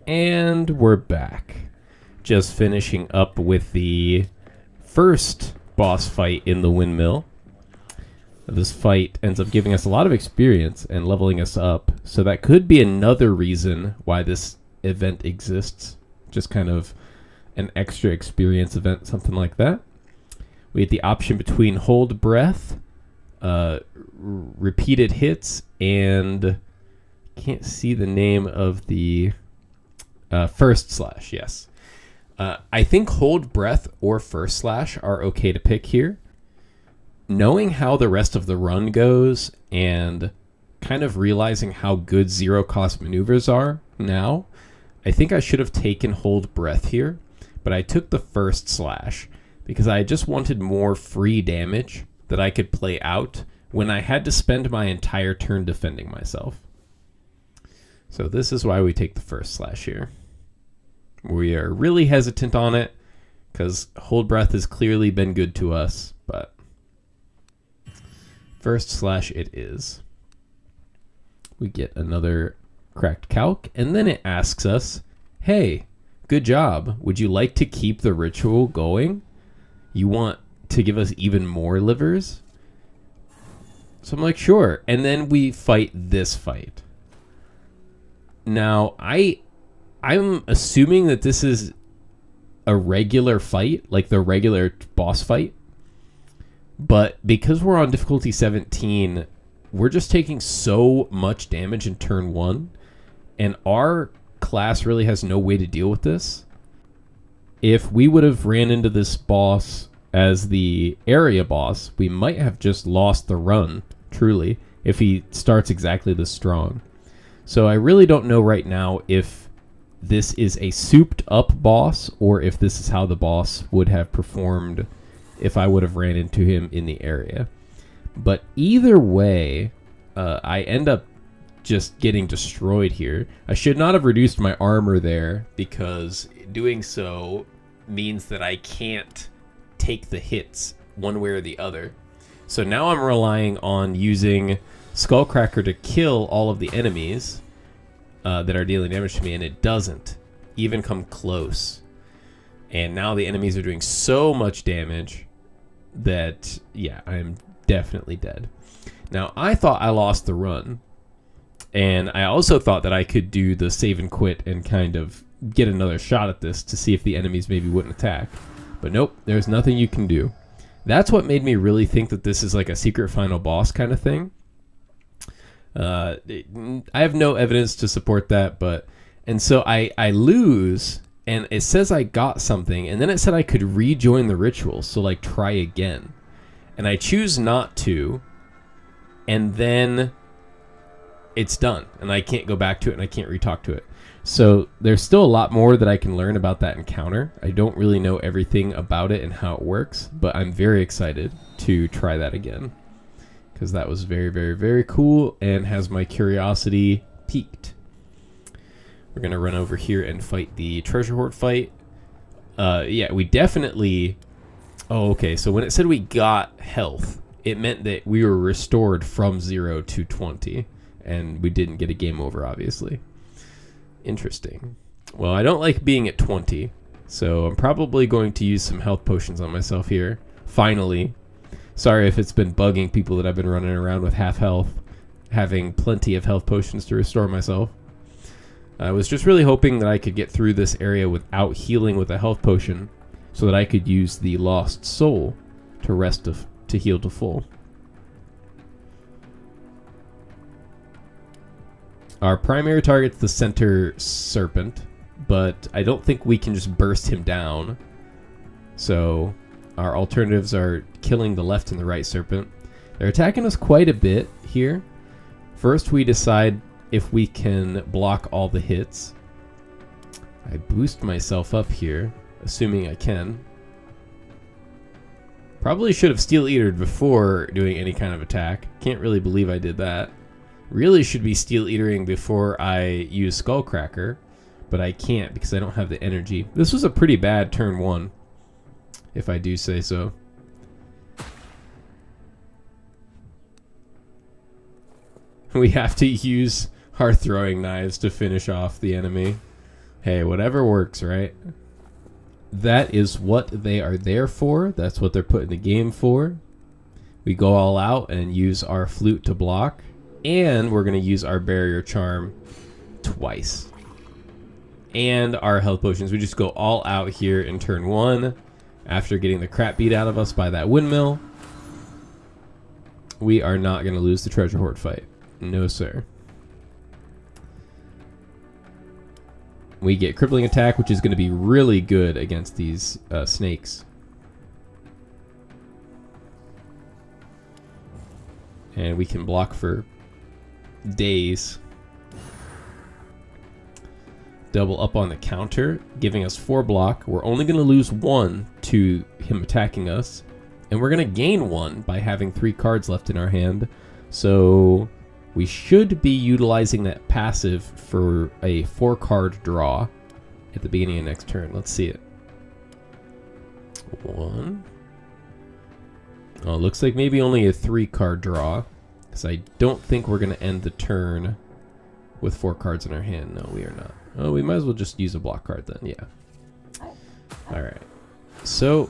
And we're back. Just finishing up with the first boss fight in the windmill. This fight ends up giving us a lot of experience and leveling us up, so that could be another reason why this event exists. Just kind of an extra experience event, something like that. We have the option between hold breath, repeated hits, and can't see the name of the first slash, yes. I think hold breath or first slash are okay to pick here. Knowing how the rest of the run goes and kind of realizing how good zero cost maneuvers are now, I think I should have taken hold breath here, but I took the first slash because I just wanted more free damage that I could play out when I had to spend my entire turn defending myself. So this is why we take the first slash here. We are really hesitant on it because Hold Breath has clearly been good to us, but first slash it is. We get another cracked calc, and then it asks us, hey, good job. Would you like to keep the ritual going? You want to give us even more livers? So I'm like, sure. And then we fight this fight. Now, I'm assuming that this is a regular fight, like the regular boss fight. But because we're on difficulty 17, we're just taking so much damage in turn 1. And our class really has no way to deal with this. If we would have ran into this boss as the area boss, we might have just lost the run, truly, if he starts exactly this strong. So I really don't know right now if this is a souped up boss or if this is how the boss would have performed if I would have ran into him in the area. But either way, I end up just getting destroyed here. I should not have reduced my armor there because doing so means that I can't take the hits one way or the other. So now I'm relying on using Skullcracker to kill all of the enemies that are dealing damage to me, and it doesn't even come close. And now the enemies are doing so much damage that, yeah, I'm definitely dead. Now, I thought I lost the run, and I also thought that I could do the save and quit and kind of get another shot at this to see if the enemies maybe wouldn't attack. But nope, there's nothing you can do. That's what made me really think that this is like a secret final boss kind of thing. I have no evidence to support that, and so I lose, and it says I got something, and then it said I could rejoin the ritual, so like try again. And I choose not to, and then it's done, and I can't go back to it, and I can't re-talk to it. So there's still a lot more that I can learn about that encounter. I don't really know everything about it and how it works, but I'm very excited to try that again, because that was very, very, very cool and has my curiosity piqued. We're going to run over here and fight the treasure hoard fight. Yeah, we definitely... Oh, okay, so when it said we got health, it meant that we were restored from 0 to 20, and we didn't get a game over, obviously. Interesting. Well, I don't like being at 20, so I'm probably going to use some health potions on myself here. Finally. Sorry if it's been bugging people that I've been running around with half health, having plenty of health potions to restore myself. I was just really hoping that I could get through this area without healing with a health potion, so that I could use the Lost Soul to heal to full. Our primary target's the center serpent, but I don't think we can just burst him down. So our alternatives are killing the left and the right serpent. They're attacking us quite a bit here. First, we decide if we can block all the hits. I boost myself up here, assuming I can. Probably should have Steel Eatered before doing any kind of attack. Can't really believe I did that. Really should be Steel Eatering before I use Skullcracker, but I can't because I don't have the energy. This was a pretty bad turn 1, if I do say so. We have to use our throwing knives to finish off the enemy. Hey, whatever works, right? That is what they are there for. That's what they're put in the game for. We go all out and use our flute to block. And we're going to use our barrier charm twice. And our health potions. We just go all out here in turn 1. After getting the crap beat out of us by that windmill. We are not going to lose the treasure hoard fight. No, sir. We get crippling attack, which is going to be really good against these snakes. And we can block for days. Double up on the counter, giving us 4 block. We're only going to lose 1 to him attacking us. And we're going to gain 1 by having 3 cards left in our hand. So We should be utilizing that passive for a 4-card draw at the beginning of next turn. Let's see it. 1. Oh, looks like maybe only a 3-card draw, because I don't think we're going to end the turn with 4 cards in our hand. No, we are not. Oh, we might as well just use a block card then. Yeah. All right. So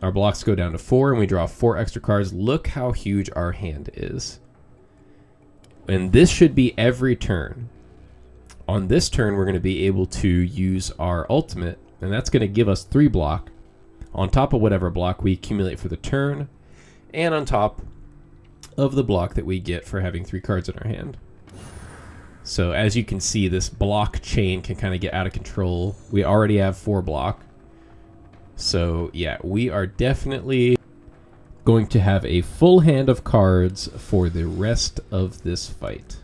our blocks go down to 4, and we draw 4 extra cards. Look how huge our hand is. And this should be every turn. On this turn, we're going to be able to use our ultimate, and that's going to give us 3 block on top of whatever block we accumulate for the turn, and on top of the block that we get for having 3 cards in our hand. So as you can see, this block chain can kind of get out of control. We already have 4 block. So yeah, we are definitely going to have a full hand of cards for the rest of this fight.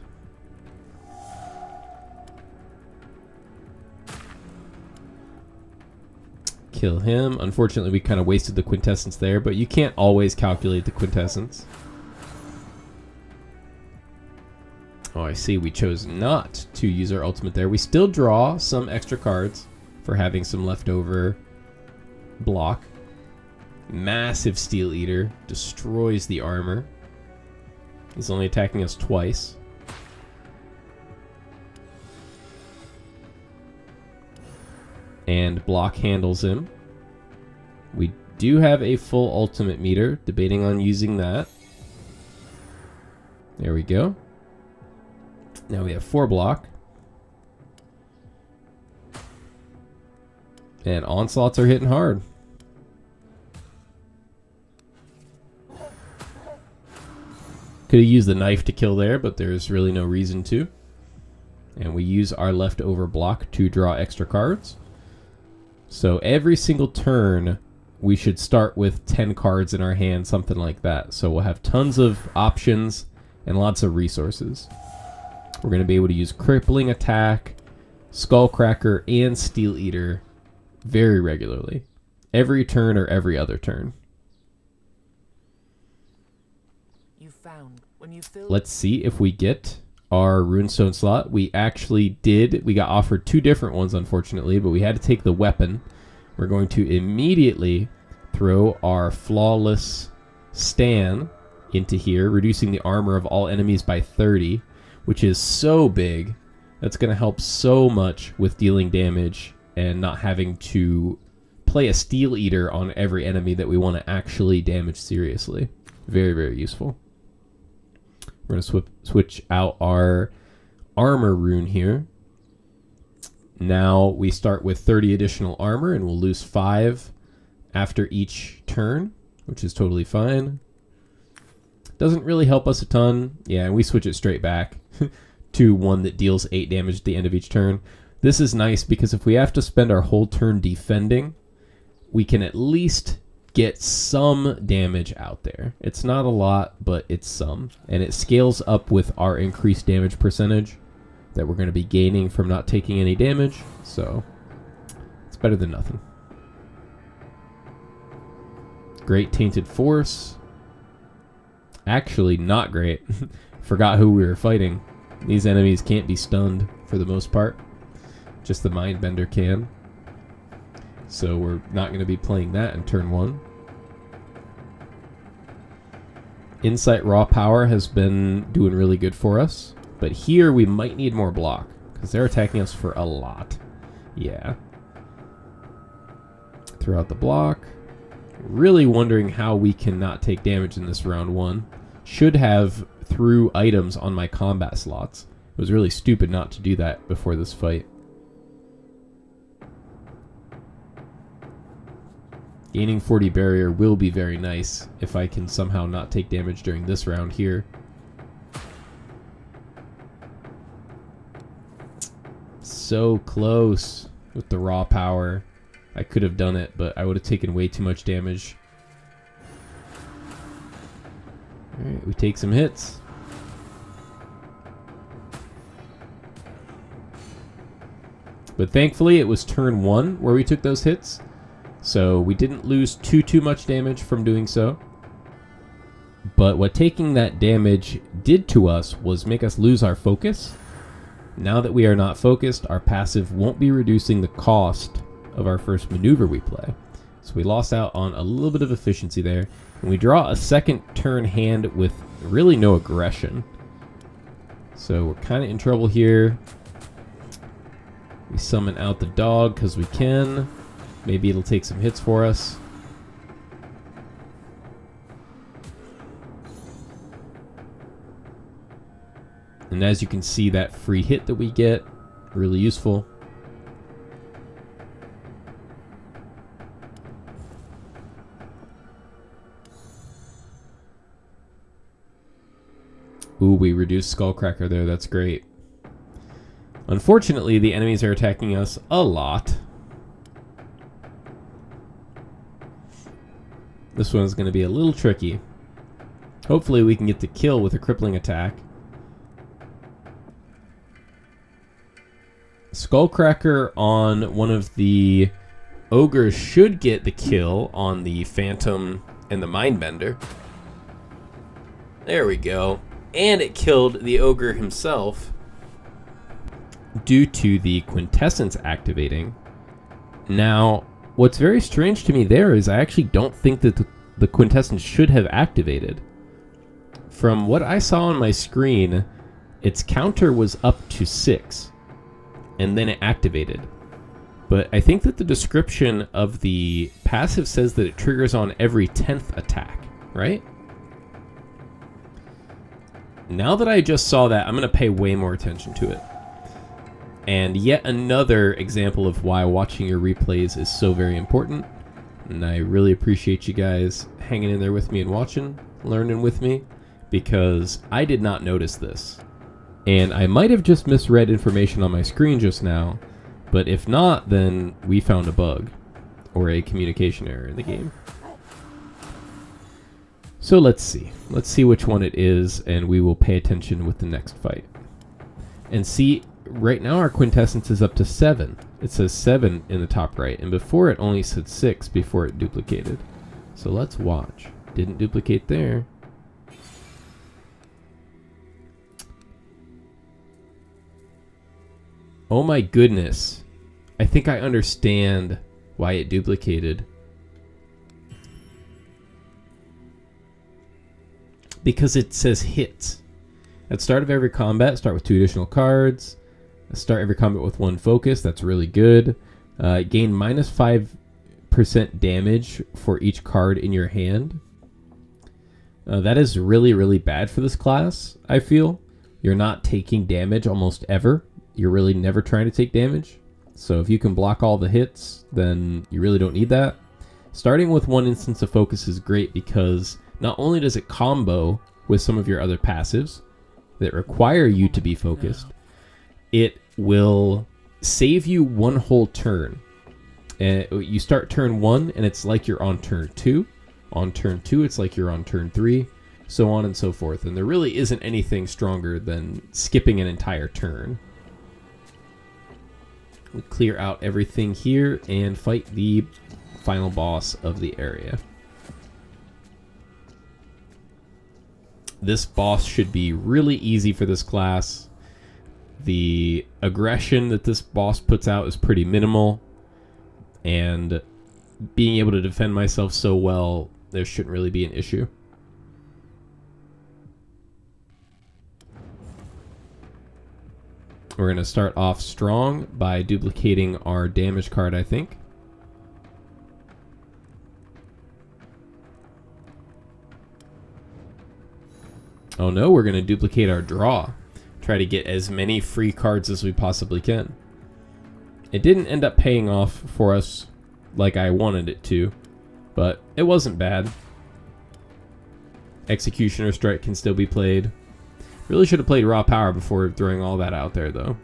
Kill him. Unfortunately, we kind of wasted the quintessence there, but you can't always calculate the quintessence. Oh, I see. We chose not to use our ultimate there. We still draw some extra cards for having some leftover block. Massive Steel Eater destroys the armor. He's only attacking us twice. And block handles him. We do have a full ultimate meter, debating on using that. There we go. Now we have 4 block. And onslaughts are hitting hard. Could have used the knife to kill there, but there's really no reason to. And we use our leftover block to draw extra cards. So every single turn, we should start with 10 cards in our hand, something like that. So we'll have tons of options and lots of resources. We're going to be able to use Crippling Attack, Skullcracker, and Steel Eater very regularly. Every turn or every other turn. Let's see if we get our Runestone slot. We actually did. We got offered 2 different ones, unfortunately, but we had to take the weapon. We're going to immediately throw our Flawless Stan into here, reducing the armor of all enemies by 30, which is so big. That's going to help so much with dealing damage and not having to play a Steel Eater on every enemy that we want to actually damage seriously. Very, very useful. We're going to switch out our armor rune here. Now we start with 30 additional armor, and we'll lose 5 after each turn, which is totally fine. Doesn't really help us a ton. Yeah, and we switch it straight back to one that deals 8 damage at the end of each turn. This is nice because if we have to spend our whole turn defending, we can at least get some damage out there. It's not a lot, but it's some. And it scales up with our increased damage percentage that we're going to be gaining from not taking any damage. So it's better than nothing. Great Tainted Force. Actually, not great. Forgot who we were fighting. These enemies can't be stunned for the most part. Just the Mindbender can. So we're not going to be playing that in turn 1. Insight Raw Power has been doing really good for us. But here we might need more block, because they're attacking us for a lot. Yeah. Throw out the block. Really wondering how we can not take damage in this round 1. Should have threw items on my combat slots. It was really stupid not to do that before this fight. Gaining 40 barrier will be very nice if I can somehow not take damage during this round here. So close with the raw power. I could have done it, but I would have taken way too much damage. Alright, we take some hits. But thankfully it was turn 1 where we took those hits. So we didn't lose too much damage from doing so. But what taking that damage did to us was make us lose our focus. Now that we are not focused, our passive won't be reducing the cost of our first maneuver we play. So we lost out on a little bit of efficiency there. And we draw a second turn hand with really no aggression. So we're kind of in trouble here. We summon out the dog because we can. Maybe it'll take some hits for us. And as you can see, that free hit that we get, really useful. Ooh, we reduced Skullcracker there, that's great. Unfortunately, the enemies are attacking us a lot. This one's going to be a little tricky. Hopefully we can get the kill with a crippling attack. Skullcracker on one of the ogres should get the kill on the Phantom and the Mindbender. There we go. And it killed the ogre himself due to the quintessence activating. Now, what's very strange to me there is I actually don't think that the quintessence should have activated. From what I saw on my screen, its counter was up to 6. And then it activated. But I think that the description of the passive says that it triggers on every 10th attack, right? Now that I just saw that, I'm going to pay way more attention to it. And yet another example of why watching your replays is so very important. And I really appreciate you guys hanging in there with me and watching, learning with me, because I did not notice this. And I might have just misread information on my screen just now, but if not, then we found a bug or a communication error in the game. So let's see. Let's see which one it is, and we will pay attention with the next fight. And see, right now our quintessence is up to 7. It says 7 in the top right, and before it only said 6 before it duplicated. So let's watch. Didn't duplicate there. Oh my goodness. I think I understand why it duplicated. Because it says hits. At start of every combat, start with 2 additional cards. Start every combat with 1 focus. That's really good. Gain minus 5% damage for each card in your hand. That is really, really bad for this class, I feel. You're not taking damage almost ever. You're really never trying to take damage. So if you can block all the hits, then you really don't need that. Starting with 1 instance of focus is great because not only does it combo with some of your other passives that require you to be focused, it will save you 1 whole turn. You start turn 1 and it's like you're on turn 2. On turn 2 it's like you're on turn 3, so on and so forth. And there really isn't anything stronger than skipping an entire turn. We clear out everything here and fight the final boss of the area. This boss should be really easy for this class. The aggression that this boss puts out is pretty minimal, and being able to defend myself so well, there shouldn't really be an issue. We're going to start off strong by duplicating our damage card, I think. Oh no, we're going to duplicate our draw. Try to get as many free cards as we possibly can. It didn't end up paying off for us like I wanted it to, but it wasn't bad. Executioner Strike can still be played. Really should have played Raw Power before throwing all that out there, though.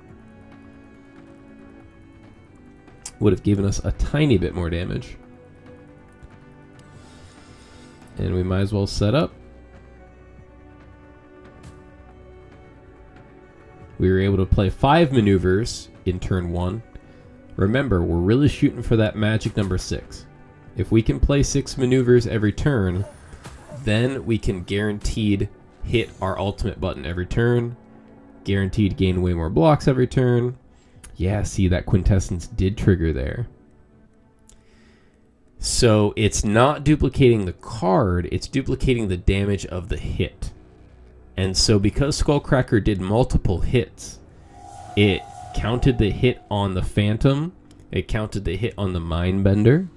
Would have given us a tiny bit more damage. And we might as well set up. We were able to play 5 maneuvers in turn 1. Remember, we're really shooting for that magic number 6. If we can play 6 maneuvers every turn, then we can guaranteed hit our ultimate button every turn. Guaranteed gain way more blocks every turn. Yeah, see, that quintessence did trigger there. So it's not duplicating the card, it's duplicating the damage of the hit. And so because Skullcracker did multiple hits, it counted the hit on the Phantom, it counted the hit on the Mindbender,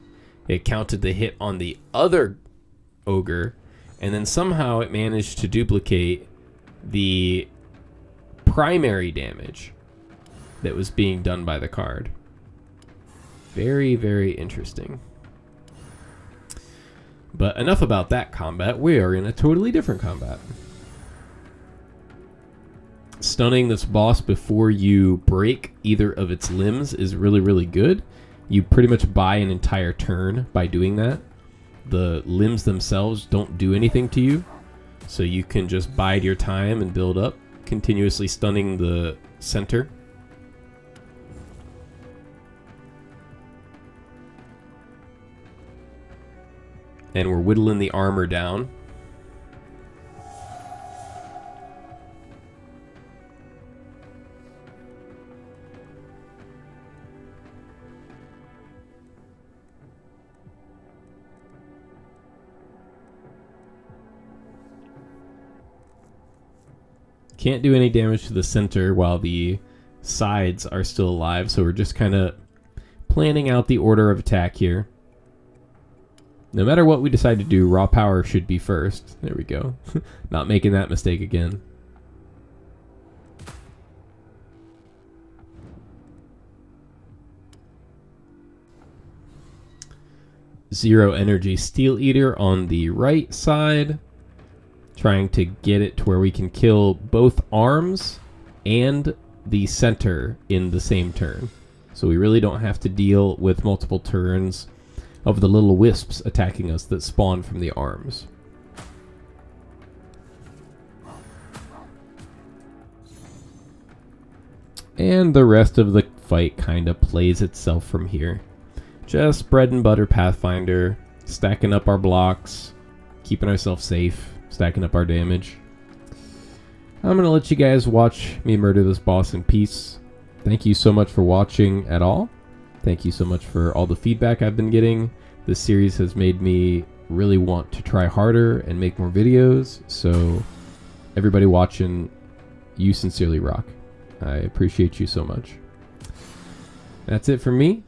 it counted the hit on the other Ogre, and then somehow it managed to duplicate the primary damage that was being done by the card. Very, very interesting. But enough about that combat. We are in a totally different combat. Stunning this boss before you break either of its limbs is really, really good. You pretty much buy an entire turn by doing that. The limbs themselves don't do anything to you, so you can just bide your time and build up, continuously stunning the center. And we're whittling the armor down. Can't do any damage to the center while the sides are still alive, so we're just kind of planning out the order of attack here. No matter what we decide to do, raw power should be first. There we go. Not making that mistake again. Zero energy Steel Eater on the right side. Trying to get it to where we can kill both arms and the center in the same turn. So we really don't have to deal with multiple turns of the little wisps attacking us that spawn from the arms. And the rest of the fight kind of plays itself from here. Just bread and butter Pathfinder, stacking up our blocks, keeping ourselves safe, stacking up our damage. I'm going to let you guys watch me murder this boss in peace. Thank you so much for watching at all. Thank you so much for all the feedback I've been getting. This series has made me really want to try harder and make more videos. So everybody watching, you sincerely rock. I appreciate you so much. That's it for me.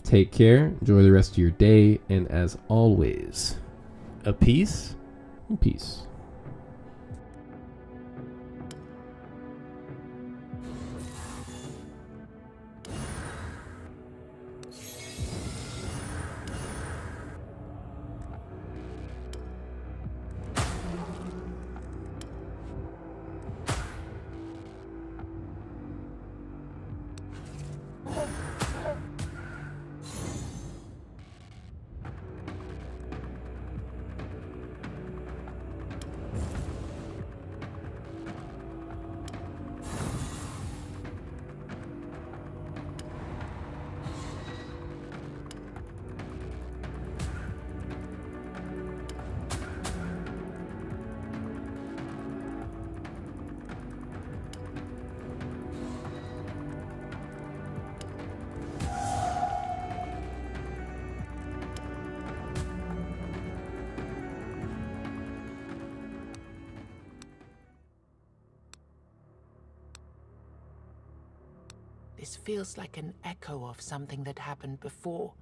Take care. Enjoy the rest of your day. And as always, a peace and peace. This feels like an echo of something that happened before.